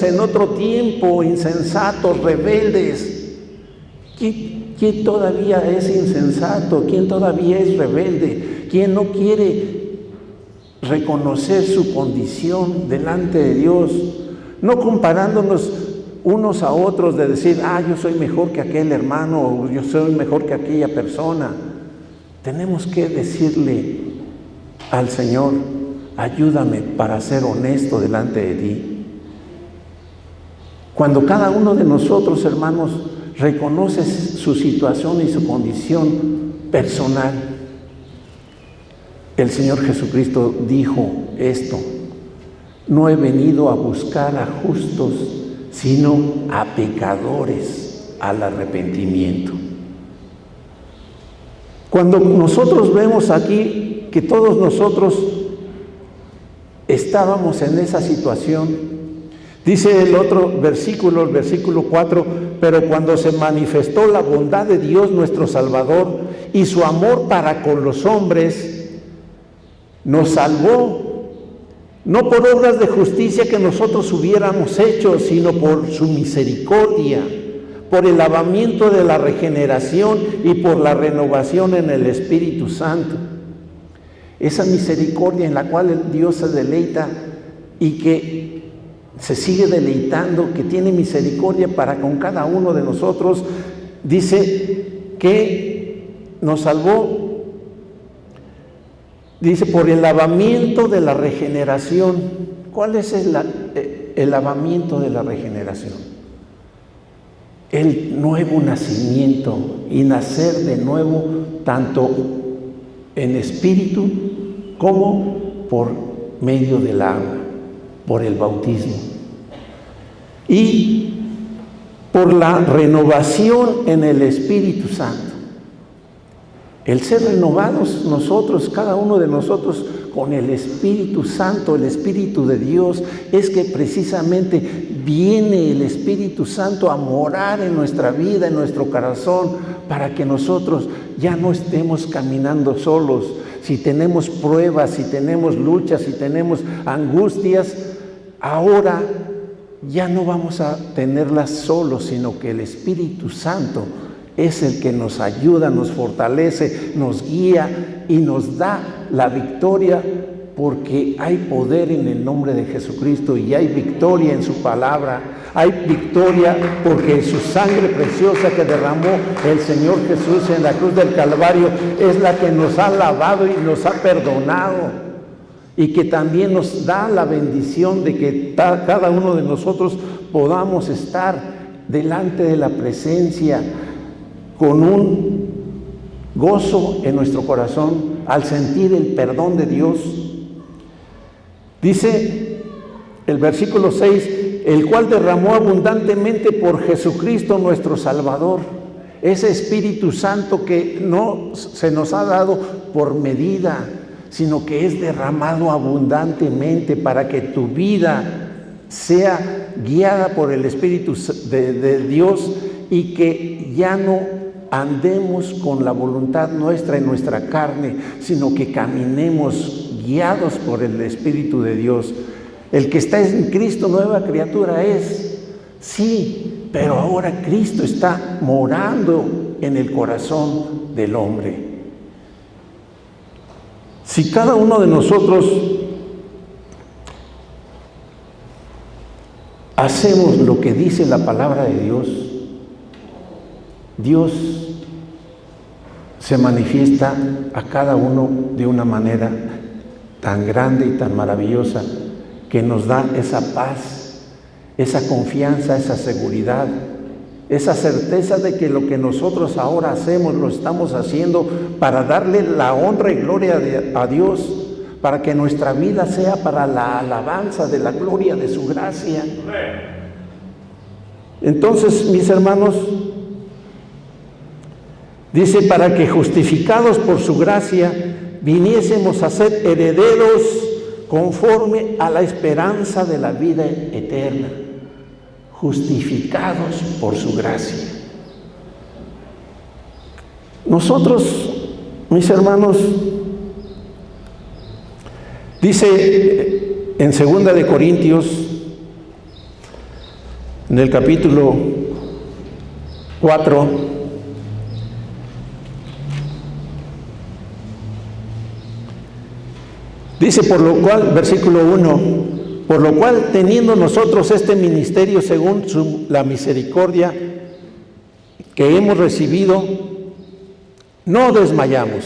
en otro tiempo insensatos, rebeldes. ¿Quién todavía es insensato? ¿Quién todavía es rebelde? ¿Quién no quiere reconocer su condición delante de Dios? No comparándonos unos a otros de decir, yo soy mejor que aquel hermano, o yo soy mejor que aquella persona. Tenemos que decirle al Señor, ayúdame para ser honesto delante de ti. Cuando cada uno de nosotros, hermanos, reconoce su situación y su condición personal, el Señor Jesucristo dijo esto: no he venido a buscar a justos, sino a pecadores al arrepentimiento. Cuando nosotros vemos aquí que todos nosotros estábamos en esa situación, dice el otro versículo, el versículo 4, pero cuando se manifestó la bondad de Dios nuestro Salvador y su amor para con los hombres, nos salvó, no por obras de justicia que nosotros hubiéramos hecho, sino por su misericordia, por el lavamiento de la regeneración y por la renovación en el Espíritu Santo. Esa misericordia en la cual Dios se deleita y que se sigue deleitando, que tiene misericordia para con cada uno de nosotros, dice que nos salvó, dice, por el lavamiento de la regeneración. ¿Cuál es el lavamiento de la regeneración? El nuevo nacimiento y nacer de nuevo, tanto en espíritu como por medio del agua, por el bautismo. Y por la renovación en el Espíritu Santo. El ser renovados nosotros, cada uno de nosotros, con el Espíritu Santo, el Espíritu de Dios, es que precisamente viene el Espíritu Santo a morar en nuestra vida, en nuestro corazón, para que nosotros ya no estemos caminando solos. Si tenemos pruebas, si tenemos luchas, si tenemos angustias, ahora ya no vamos a tenerlas solos, sino que el Espíritu Santo es el que nos ayuda, nos fortalece, nos guía y nos da la victoria, porque hay poder en el nombre de Jesucristo y hay victoria en su palabra. Hay victoria porque su sangre preciosa que derramó el Señor Jesús en la cruz del Calvario es la que nos ha lavado y nos ha perdonado. Y que también nos da la bendición de que cada uno de nosotros podamos estar delante de la presencia con un gozo en nuestro corazón al sentir el perdón de Dios. Dice el versículo 6, el cual derramó abundantemente por Jesucristo nuestro Salvador. Ese Espíritu Santo que no se nos ha dado por medida, sino que es derramado abundantemente para que tu vida sea guiada por el Espíritu de Dios y que ya no andemos con la voluntad nuestra en nuestra carne, sino que caminemos guiados por el Espíritu de Dios. El que está en Cristo, nueva criatura es, sí, pero ahora Cristo está morando en el corazón del hombre. Si cada uno de nosotros hacemos lo que dice la palabra de Dios, Dios se manifiesta a cada uno de una manera tan grande y tan maravillosa que nos da esa paz, esa confianza, esa seguridad, esa certeza de que lo que nosotros ahora hacemos lo estamos haciendo para darle la honra y gloria a Dios, para que nuestra vida sea para la alabanza de la gloria de su gracia. Entonces, mis hermanos, dice, para que justificados por su gracia viniésemos a ser herederos conforme a la esperanza de la vida eterna. Justificados por su gracia. Nosotros, mis hermanos, dice en 2 de Corintios, en el capítulo 4, dice, por lo cual, versículo 1, por lo cual, teniendo nosotros este ministerio según la misericordia que hemos recibido, no desmayamos.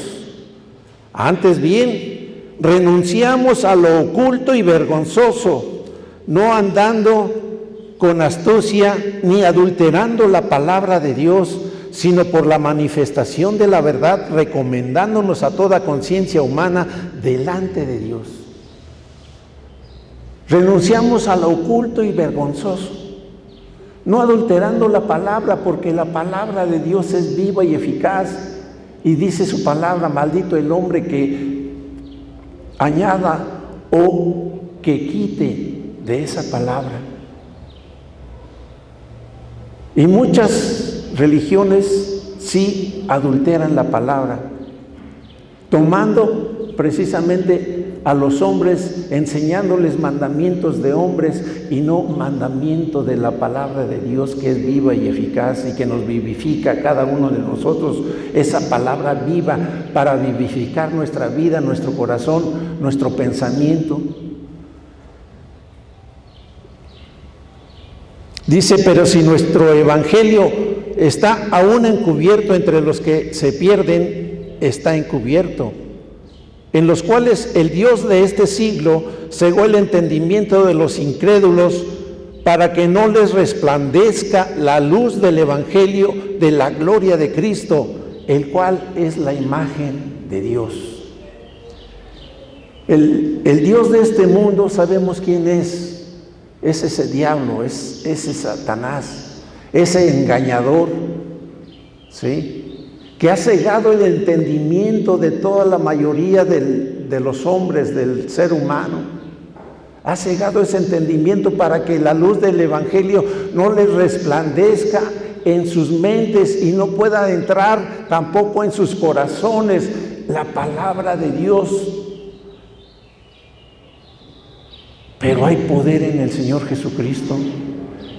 Antes bien, renunciamos a lo oculto y vergonzoso, no andando con astucia ni adulterando la palabra de Dios, sino por la manifestación de la verdad, recomendándonos a toda conciencia humana delante de Dios. Renunciamos a lo oculto y vergonzoso, no adulterando la palabra, porque la palabra de Dios es viva y eficaz, y dice su palabra, maldito el hombre que añada o que quite de esa palabra. Y muchas religiones sí adulteran la palabra, tomando precisamente a los hombres, enseñándoles mandamientos de hombres y no mandamiento de la palabra de Dios, que es viva y eficaz y que nos vivifica a cada uno de nosotros, esa palabra viva para vivificar nuestra vida, nuestro corazón, nuestro pensamiento. Dice, pero si nuestro evangelio está aún encubierto entre los que se pierden, está encubierto, en los cuales el Dios de este siglo cegó el entendimiento de los incrédulos para que no les resplandezca la luz del Evangelio de la gloria de Cristo, el cual es la imagen de Dios. El Dios de este mundo sabemos quién es ese diablo, es ese Satanás, ese engañador, ¿sí?, que ha cegado el entendimiento de toda la mayoría de los hombres, del ser humano. Ha cegado ese entendimiento para que la luz del Evangelio no les resplandezca en sus mentes y no pueda entrar tampoco en sus corazones la palabra de Dios. Pero hay poder en el Señor Jesucristo.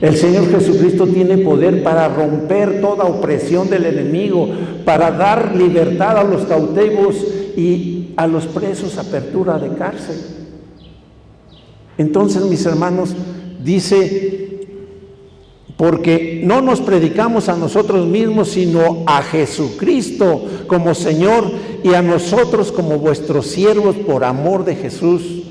El Señor Jesucristo tiene poder para romper toda opresión del enemigo, para dar libertad a los cautivos y a los presos, apertura de cárcel. Entonces, mis hermanos, dice, porque no nos predicamos a nosotros mismos, sino a Jesucristo como Señor y a nosotros como vuestros siervos por amor de Jesús.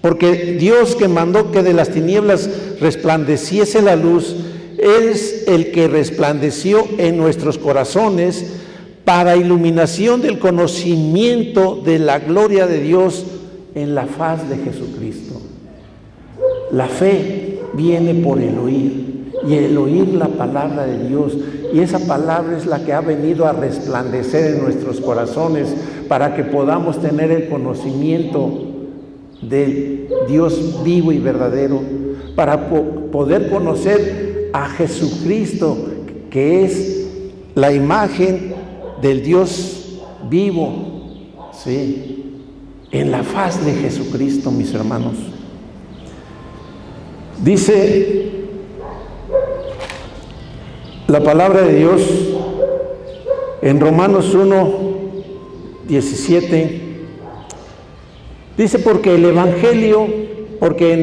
Porque Dios, que mandó que de las tinieblas resplandeciese la luz, es el que resplandeció en nuestros corazones para iluminación del conocimiento de la gloria de Dios en la faz de Jesucristo. La fe viene por el oír, y el oír la palabra de Dios, y esa palabra es la que ha venido a resplandecer en nuestros corazones para que podamos tener el conocimiento del Dios vivo y verdadero, para poder conocer a Jesucristo, que es la imagen del Dios vivo, ¿sí?, en la faz de Jesucristo, mis hermanos. Dice la palabra de Dios en Romanos 1:17. Dice, porque en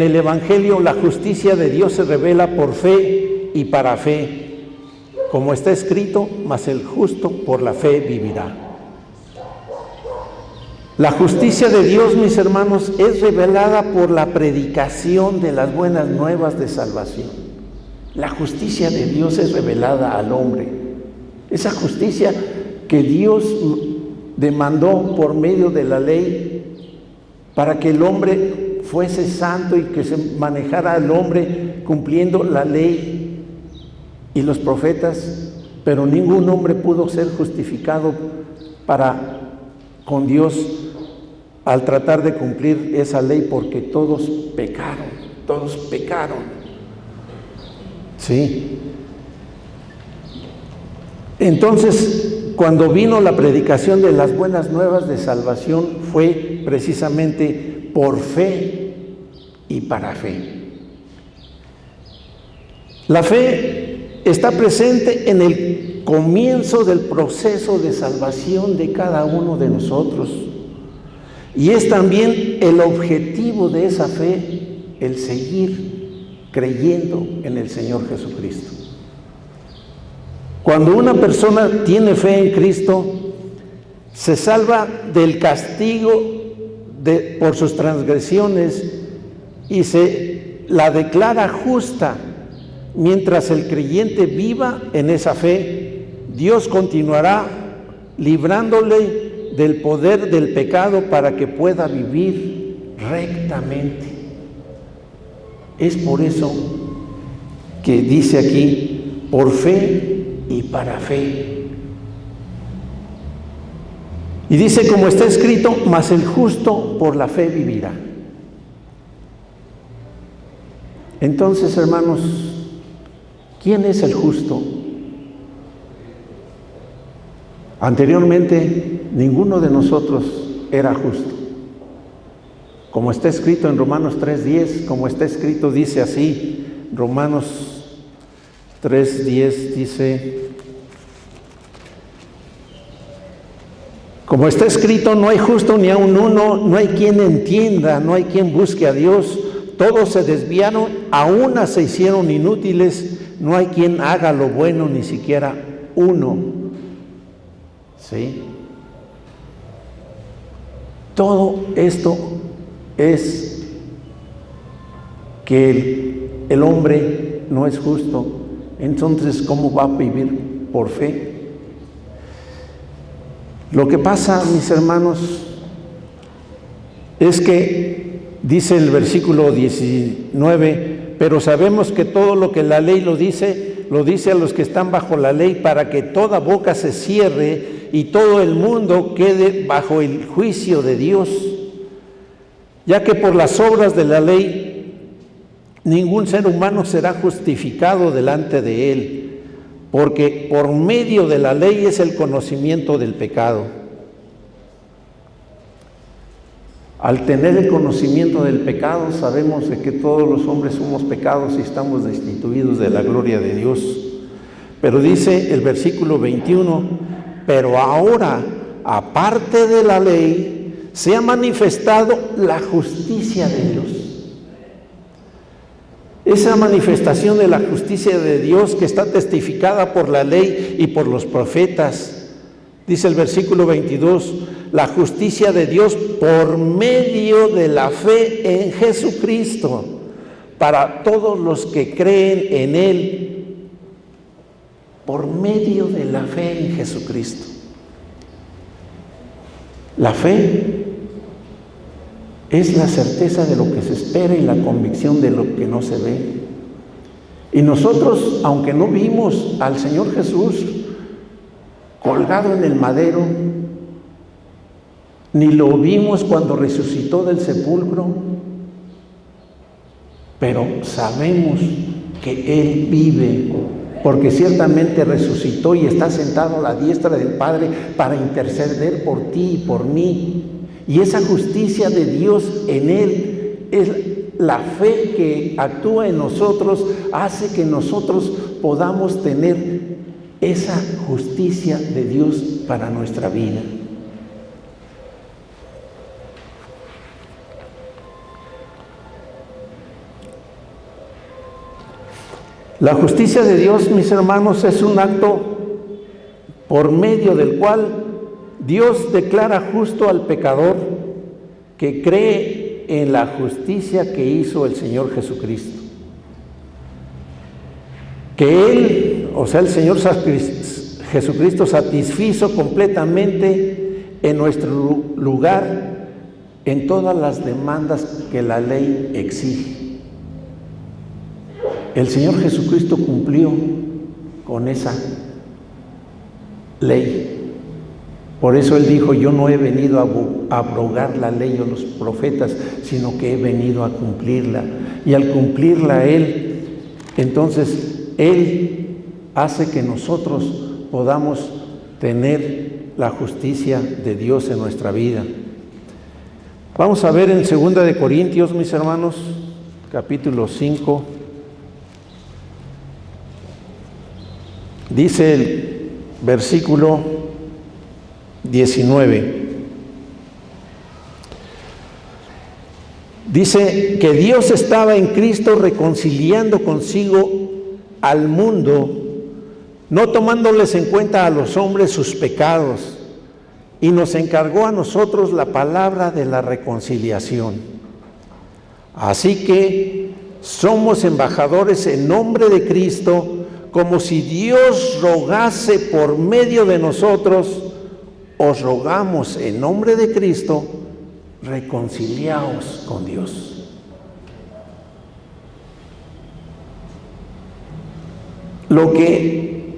el Evangelio la justicia de Dios se revela por fe y para fe, como está escrito, mas el justo por la fe vivirá. La justicia de Dios, mis hermanos, es revelada por la predicación de las buenas nuevas de salvación. La justicia de Dios es revelada al hombre. Esa justicia que Dios demandó por medio de la ley, para que el hombre fuese santo y que se manejara el hombre cumpliendo la ley y los profetas, pero ningún hombre pudo ser justificado con Dios al tratar de cumplir esa ley, porque todos pecaron, ¿sí? Entonces, cuando vino la predicación de las buenas nuevas de salvación, fue precisamente por fe y para fe. La fe está presente en el comienzo del proceso de salvación de cada uno de nosotros, y es también el objetivo de esa fe el seguir creyendo en el Señor Jesucristo. Cuando una persona tiene fe en Cristo, se salva del castigo por sus transgresiones y se la declara justa. Mientras el creyente viva en esa fe, Dios continuará librándole del poder del pecado para que pueda vivir rectamente. Es por eso que dice aquí, por fe y para fe. Y dice, como está escrito, mas el justo por la fe vivirá. Entonces, hermanos, ¿quién es el justo? Anteriormente, ninguno de nosotros era justo. Como está escrito en Romanos 3:10, como está escrito, dice así, Romanos 3:10 dice, como está escrito, no hay justo ni aun uno, no hay quien entienda, no hay quien busque a Dios, todos se desviaron, a una se hicieron inútiles, no hay quien haga lo bueno, ni siquiera uno. ¿Sí? Todo esto es que el hombre no es justo. Entonces, ¿cómo va a vivir por fe? Lo que pasa, mis hermanos, es que dice el versículo 19, pero sabemos que todo lo que la ley lo dice a los que están bajo la ley, para que toda boca se cierre y todo el mundo quede bajo el juicio de Dios, ya que por las obras de la ley ningún ser humano será justificado delante de él, porque por medio de la ley es el conocimiento del pecado. Al tener el conocimiento del pecado, sabemos de que todos los hombres somos pecados y estamos destituidos de la gloria de Dios. Pero dice el versículo 21, pero ahora, aparte de la ley, se ha manifestado la justicia de Dios. Esa manifestación de la justicia de Dios que está testificada por la ley y por los profetas. Dice el versículo 22, la justicia de Dios por medio de la fe en Jesucristo, para todos los que creen en Él, por medio de la fe en Jesucristo. La fe es la certeza de lo que se espera y la convicción de lo que no se ve. Y nosotros, aunque no vimos al Señor Jesús colgado en el madero, ni lo vimos cuando resucitó del sepulcro, pero sabemos que Él vive, porque ciertamente resucitó y está sentado a la diestra del Padre para interceder por ti y por mí. Y esa justicia de Dios en Él es la fe que actúa en nosotros, hace que nosotros podamos tener esa justicia de Dios para nuestra vida. La justicia de Dios, mis hermanos, es un acto por medio del cual Dios declara justo al pecador que cree en la justicia que hizo el Señor Jesucristo. Que Él, o sea, el Señor Jesucristo satisfizo completamente en nuestro lugar en todas las demandas que la ley exige. El Señor Jesucristo cumplió con esa ley. Por eso Él dijo, yo no he venido a abrogar la ley o los profetas, sino que he venido a cumplirla. Y al cumplirla Él, entonces Él hace que nosotros podamos tener la justicia de Dios en nuestra vida. Vamos a ver en 2 de Corintios, mis hermanos, capítulo 5. Dice el versículo 19. Dice que Dios estaba en Cristo reconciliando consigo al mundo, no tomándoles en cuenta a los hombres sus pecados, y nos encargó a nosotros la palabra de la reconciliación. Así que somos embajadores en nombre de Cristo, como si Dios rogase por medio de nosotros. Os rogamos en nombre de Cristo, reconciliaos con Dios. Lo que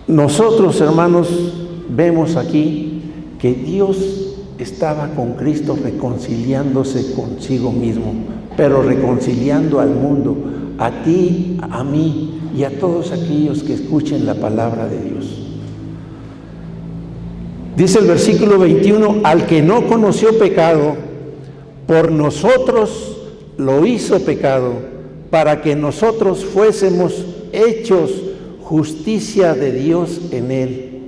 nosotros, hermanos, vemos aquí, que Dios estaba con Cristo reconciliándose consigo mismo, pero reconciliando al mundo, a ti, a mí y a todos aquellos que escuchen la palabra de Dios. Dice el versículo 21, al que no conoció pecado, por nosotros lo hizo pecado, para que nosotros fuésemos hechos justicia de Dios en él.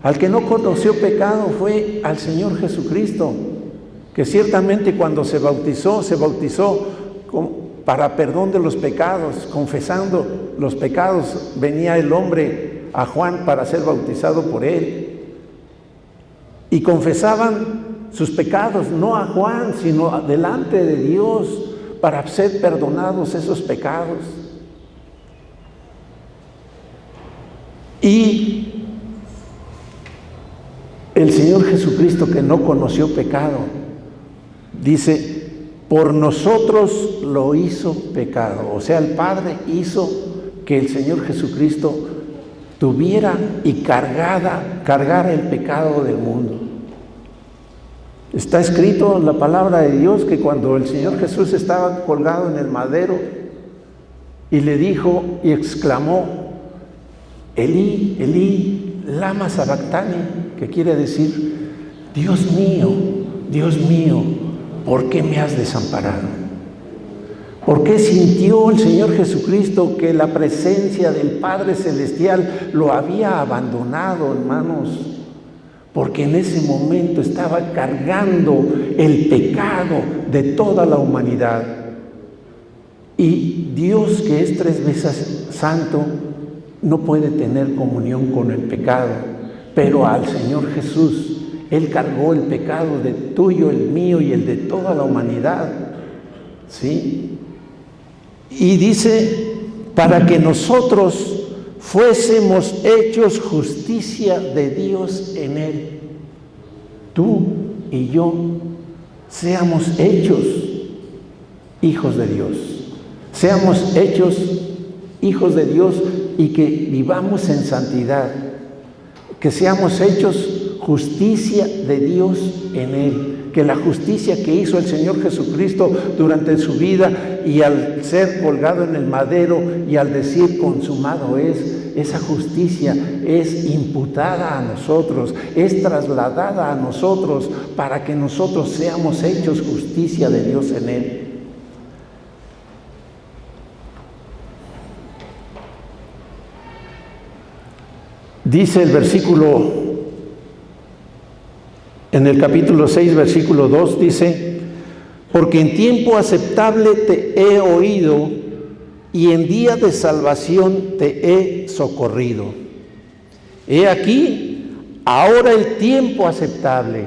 Al que no conoció pecado fue al Señor Jesucristo, que ciertamente cuando se bautizó para perdón de los pecados, confesando los pecados, venía el hombre a Juan para ser bautizado por él. Y confesaban sus pecados, no a Juan, sino delante de Dios, para ser perdonados esos pecados. Y el Señor Jesucristo, que no conoció pecado, dice, por nosotros lo hizo pecado. O sea, el Padre hizo que el Señor Jesucristo tuviera y cargara el pecado del mundo. Está escrito en la palabra de Dios que cuando el Señor Jesús estaba colgado en el madero y le dijo y exclamó, Elí, Elí, lama sabactani, que quiere decir, Dios mío, ¿por qué me has desamparado? ¿Por qué sintió el Señor Jesucristo que la presencia del Padre Celestial lo había abandonado, hermanos? Porque en ese momento estaba cargando el pecado de toda la humanidad. Y Dios, que es 3 veces santo, no puede tener comunión con el pecado. Pero al Señor Jesús, Él cargó el pecado de tuyo, el mío y el de toda la humanidad. ¿Sí? Y dice, para que nosotros fuésemos hechos justicia de Dios en Él. Tú y yo seamos hechos hijos de Dios. Seamos hechos hijos de Dios y que vivamos en santidad. Que seamos hechos justicia de Dios en Él. Que la justicia que hizo el Señor Jesucristo durante su vida y al ser colgado en el madero y al decir consumado es, esa justicia es imputada a nosotros, es trasladada a nosotros para que nosotros seamos hechos justicia de Dios en Él. Dice el versículo, en el capítulo 6, versículo 2, dice, porque en tiempo aceptable te he oído y en día de salvación te he socorrido. He aquí, ahora el tiempo aceptable.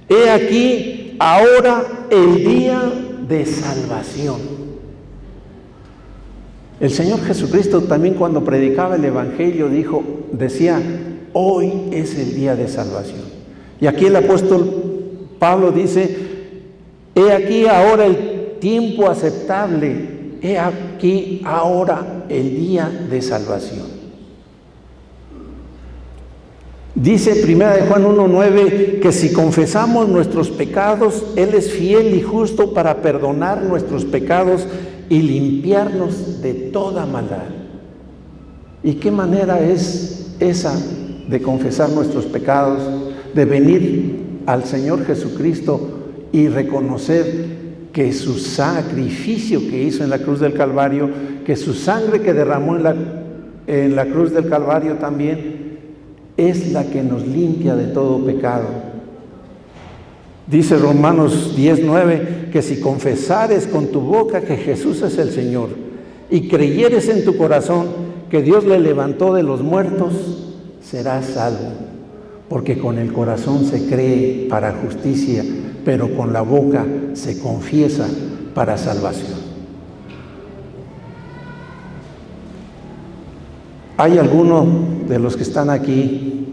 He aquí, ahora el día de salvación. El Señor Jesucristo también cuando predicaba el Evangelio decía, hoy es el día de salvación. Y aquí el apóstol Pablo dice, he aquí ahora el tiempo aceptable, he aquí ahora el día de salvación. Dice 1 Juan 1:9 que si confesamos nuestros pecados, Él es fiel y justo para perdonar nuestros pecados y limpiarnos de toda maldad. ¿Y qué manera es esa de confesar nuestros pecados? De venir al Señor Jesucristo y reconocer que su sacrificio que hizo en la cruz del Calvario, que su sangre que derramó en la cruz del Calvario también, es la que nos limpia de todo pecado. Dice Romanos 10:9 que si confesares con tu boca que Jesús es el Señor y creyeres en tu corazón que Dios le levantó de los muertos, serás salvo. Porque con el corazón se cree para justicia, pero con la boca se confiesa para salvación. ¿Hay alguno de los que están aquí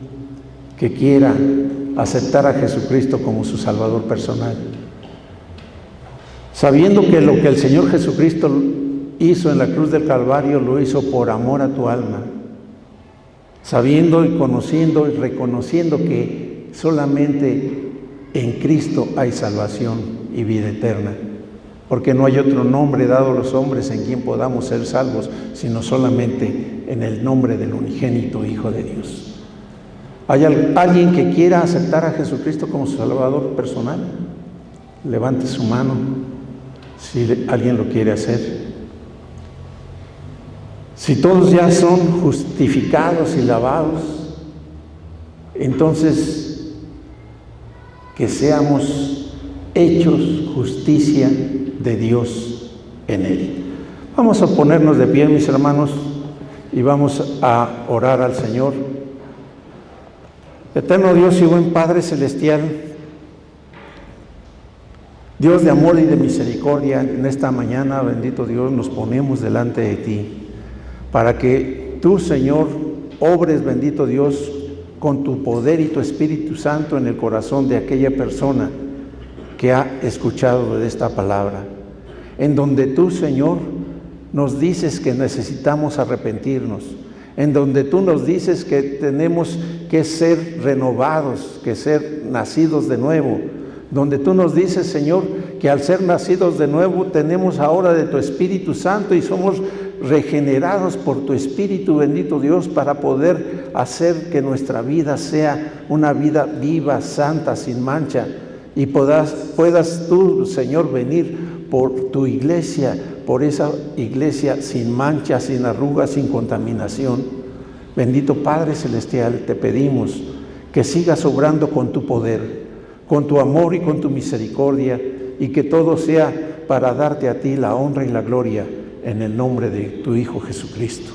que quiera aceptar a Jesucristo como su Salvador personal? Sabiendo que lo que el Señor Jesucristo hizo en la cruz del Calvario lo hizo por amor a tu alma. Sabiendo y conociendo y reconociendo que solamente en Cristo hay salvación y vida eterna, porque no hay otro nombre dado a los hombres en quien podamos ser salvos, sino solamente en el nombre del unigénito Hijo de Dios. ¿Hay alguien que quiera aceptar a Jesucristo como su Salvador personal? Levante su mano si alguien lo quiere hacer. Si todos ya son justificados y lavados, entonces que seamos hechos justicia de Dios en Él. Vamos a ponernos de pie, mis hermanos, y vamos a orar al Señor. Eterno Dios y buen Padre Celestial, Dios de amor y de misericordia, en esta mañana, bendito Dios, nos ponemos delante de ti para que tú, Señor, obres, bendito Dios, con tu poder y tu Espíritu Santo en el corazón de aquella persona que ha escuchado de esta palabra, en donde tú, Señor, nos dices que necesitamos arrepentirnos, en donde tú nos dices que tenemos que ser renovados, que ser nacidos de nuevo, donde tú nos dices, Señor, que al ser nacidos de nuevo tenemos ahora de tu Espíritu Santo y somos regenerados por tu Espíritu, bendito Dios, para poder hacer que nuestra vida sea una vida viva, santa, sin mancha, y puedas tú, Señor, venir por tu iglesia, por esa iglesia sin mancha, sin arrugas, sin contaminación. Bendito Padre Celestial, te pedimos que sigas obrando con tu poder, con tu amor y con tu misericordia, y que todo sea para darte a ti la honra y la gloria, en el nombre de tu Hijo Jesucristo.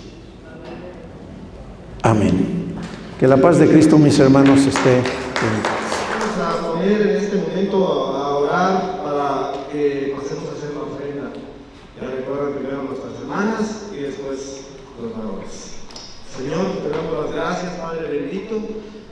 Amén. Que la paz de Cristo, mis hermanos, esté con ustedes. Vamos a poner en este momento a orar para que pasemos a hacer la ofrenda. Ya recuerden primero nuestras hermanas y después los varones. Señor, te damos las gracias, Padre bendito,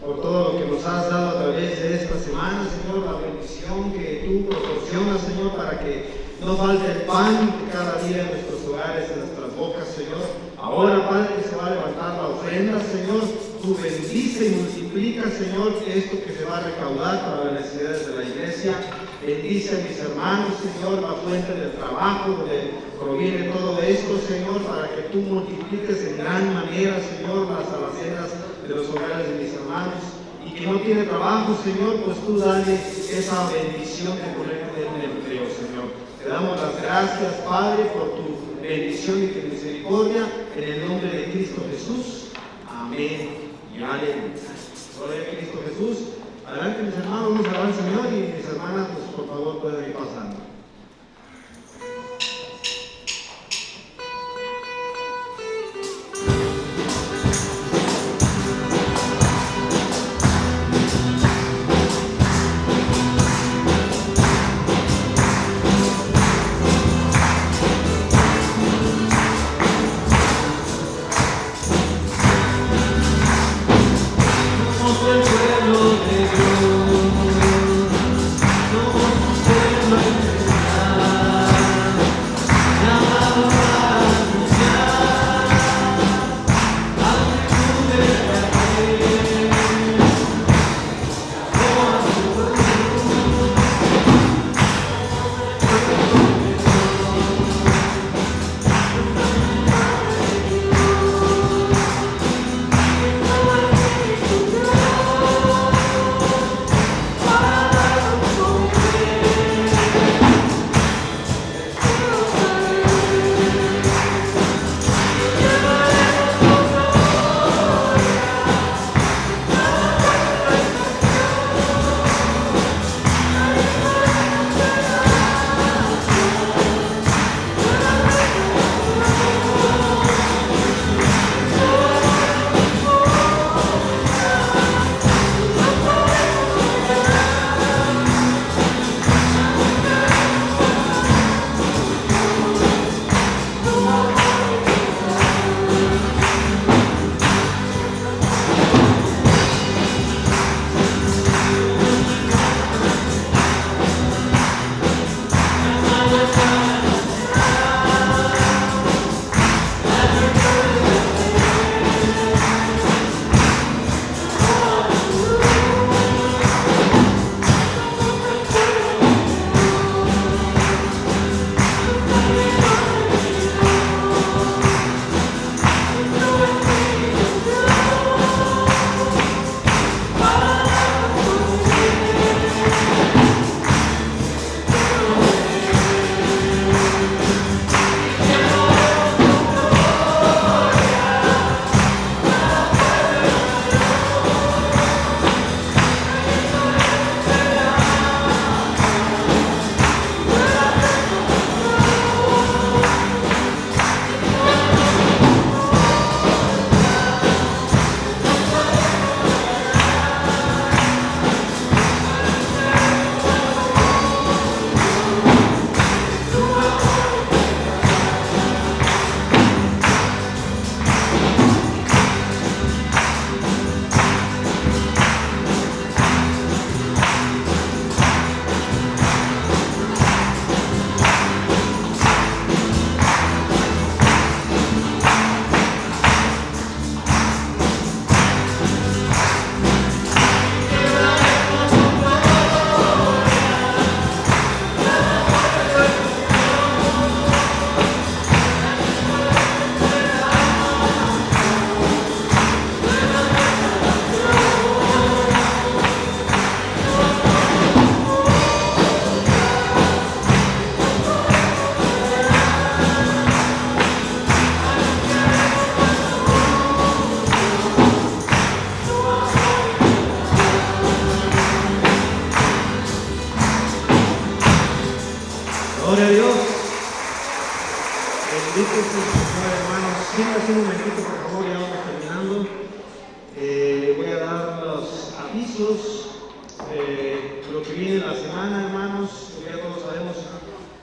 por todo lo que nos has dado a través de esta semana, Señor, la bendición que tú proporcionas, Señor, para que no falte el pan de cada día en nuestros hogares, en nuestras bocas, Señor. Ahora, Padre, que se va a levantar la ofrenda, Señor, tú bendice y multiplica, Señor, esto que se va a recaudar para las necesidades de la iglesia. Bendice a mis hermanos, Señor, la fuente del trabajo, donde proviene todo esto, Señor, para que tú multipliques en gran manera, Señor, las alacenas de los hogares de mis hermanos. Y que no tiene trabajo, Señor, pues tú dale esa bendición de ponerte en el empleo, Señor. Te damos las gracias, Padre, por tu bendición y tu misericordia, en el nombre de Cristo Jesús. Amén y aleluya. Gloria a Cristo Jesús. Adelante, mis hermanos, vamos a orar al Señor, y mis hermanas, pues por favor pueden ir pasando. Somos el pueblo de Dios, somos un pueblo Ubíquense, hermanos, síganse un momentito, por favor, ya vamos terminando. Voy a dar los avisos, lo que viene en la semana, hermanos. Ya todos sabemos,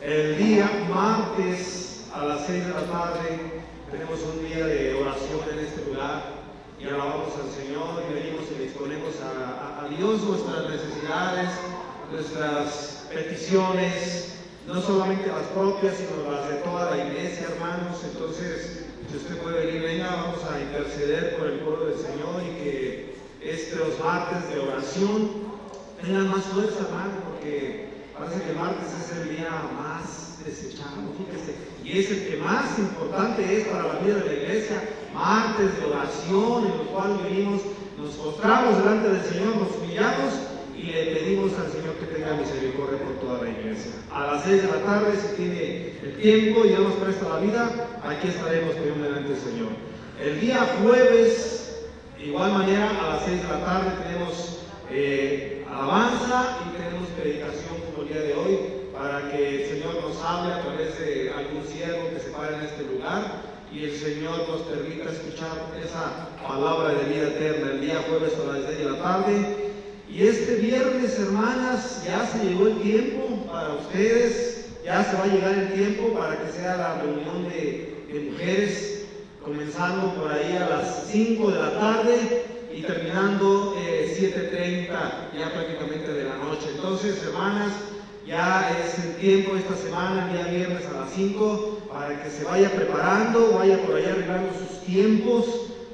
el día martes a las 6 de la tarde tenemos un día de oración en este lugar y alabamos al Señor y venimos y le exponemos a Dios nuestras necesidades, nuestras peticiones, no solamente las propias, sino las de toda la iglesia, hermanos. Entonces, si usted puede venir, venga, vamos a interceder por el pueblo del Señor y que estos martes de oración tengan más fuerza, hermano, porque parece que el martes es el día más desechado, fíjese, y es el que más importante es para la vida de la iglesia. Martes de oración en los cuales venimos, nos postramos delante del Señor, nos humillamos y le pedimos al Señor que tenga misericordia por toda la iglesia. A las 6 de la tarde, si tiene el tiempo y Dios nos presta la vida, aquí estaremos pidiendo delante del Señor. El día jueves, de igual manera, a las 6 de la tarde tenemos alabanza y tenemos predicación como el día de hoy, para que el Señor nos hable a través de algún siervo que se pare en este lugar y el Señor nos permita escuchar esa palabra de vida eterna el día jueves a las 6 de la tarde. Y este viernes, hermanas, ya se llegó el tiempo para ustedes, ya se va a llegar el tiempo para que sea la reunión de mujeres, comenzando por ahí a las 5 de la tarde y terminando 7:30 ya prácticamente de la noche. Entonces, hermanas, ya es el tiempo esta semana, el día viernes a las 5, para que se vaya preparando, vaya por allá arreglando sus tiempos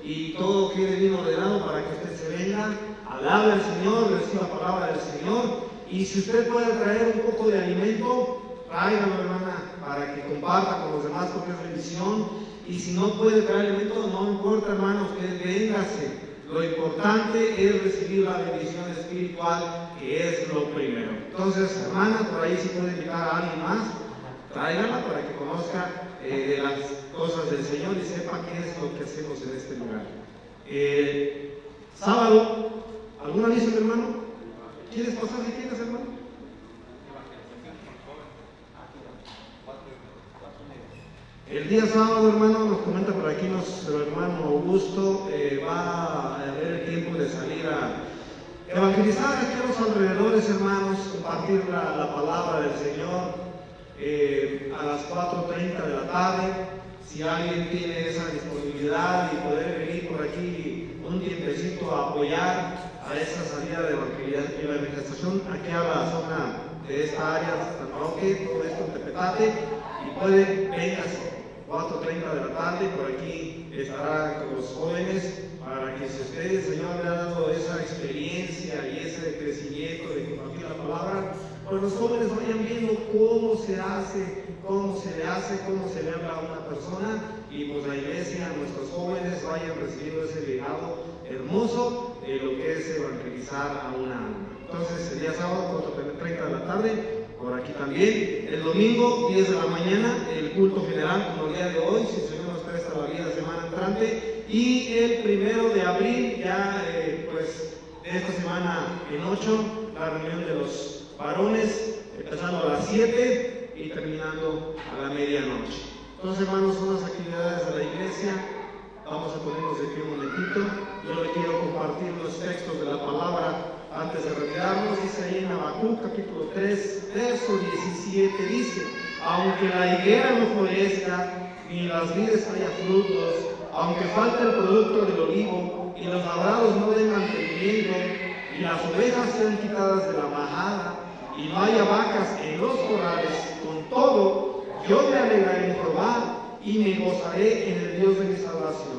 y todo quede bien ordenado para que usted se venga, alabe al Señor, reciba la palabra del Señor. Y si usted puede traer un poco de alimento, tráigalo, hermana, para que comparta con los demás, porque es bendición. Y si no puede traer alimento, no importa, hermano, usted véngase. Lo importante es recibir la bendición espiritual, que es lo primero. Entonces, hermanas, por ahí si puede invitar a alguien más, tráigala para que conozca de las cosas del Señor y sepa qué es lo que hacemos en este lugar. Sábado, ¿algún aviso, hermano? ¿Quieres pasar si quieres, hermano? El día sábado, hermano, nos comenta por aquí nuestro hermano Augusto, va a haber el tiempo de salir a evangelizar aquí a los alrededores, hermanos, compartir la palabra del Señor a las 4:30 de la tarde. Si alguien tiene esa disponibilidad y poder venir por aquí un tiempecito a apoyar a esa salida de evangelización aquí a la zona de esta área, de San Roque, todo esto en Tepetate, y puede, véngase. 4:30 de la tarde, por aquí estará con los jóvenes, para que si usted, el Señor, le ha dado esa experiencia y ese crecimiento de compartir la palabra, pues los jóvenes vayan viendo cómo se hace, cómo se le habla a una persona, y pues la iglesia, nuestros jóvenes vayan recibiendo ese legado hermoso de lo que es evangelizar a una alma. Entonces, el día sábado, 4:30 de la tarde, por aquí también. El domingo, 10 de la mañana, el culto general, como el día de hoy, si el Señor nos presta la vida, semana entrante. Y el 1 de abril, ya pues de esta semana en 8, la reunión de los varones, empezando a las 7 y terminando a la medianoche. Entonces, hermanos, son las actividades de la iglesia. Vamos a ponernos de pie un momentito. Yo le quiero compartir los textos de la palabra antes de retirarnos. Dice ahí en Habacuc, capítulo 3, verso 17, dice: aunque la higuera no florezca, ni en las vides haya frutos, aunque falte el producto del olivo, y los labrados no den mantenimiento, y las ovejas sean quitadas de la majada, y no haya vacas en los corrales, con todo, yo me alegraré en Jehová, y me gozaré en el Dios de mi salvación.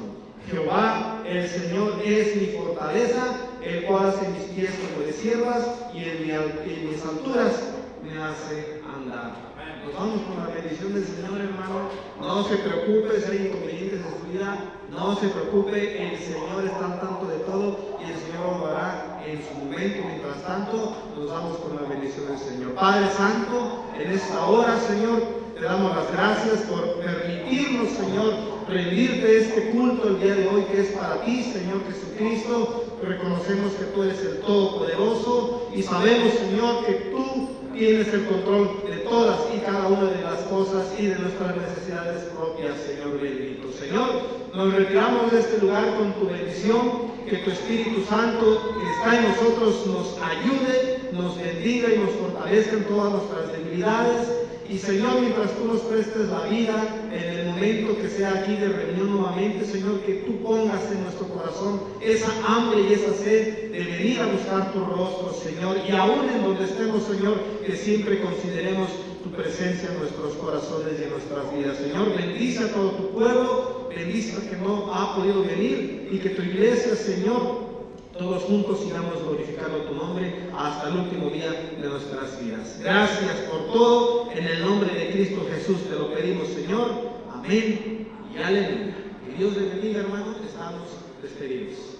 Jehová, el Señor, es mi fortaleza, el cual hace mis pies como de siervas, y en mis alturas me hace andar. Nos vamos con la bendición del Señor, hermano. No se preocupe si hay inconvenientes en su vida, no se preocupe, el Señor está al tanto de todo y el Señor lo hará en su momento. Mientras tanto, nos vamos con la bendición del Señor. Padre Santo, en esta hora, Señor, te damos las gracias por permitirnos, Señor, rendirte este culto el día de hoy que es para ti, Señor Jesucristo. Reconocemos que tú eres el Todopoderoso y sabemos, Señor, que tú tienes el control de todas y cada una de las cosas y de nuestras necesidades propias, Señor bendito. Señor, nos retiramos de este lugar con tu bendición, que tu Espíritu Santo que está en nosotros nos ayude, nos bendiga y nos fortalezca en todas nuestras debilidades. Y Señor, mientras tú nos prestes la vida, en el momento que sea aquí de reunión nuevamente, Señor, que tú pongas en nuestro corazón esa hambre y esa sed de venir a buscar tu rostro, Señor. Y aún en donde estemos, Señor, que siempre consideremos tu presencia en nuestros corazones y en nuestras vidas. Señor, bendice a todo tu pueblo, bendice al que no ha podido venir, y que tu iglesia, Señor, todos juntos sigamos glorificando tu nombre hasta el último día de nuestras vidas. Gracias por todo. En el nombre de Cristo Jesús te lo pedimos, Señor. Amén y aleluya. Que Dios les bendiga, hermanos. Estamos despedidos.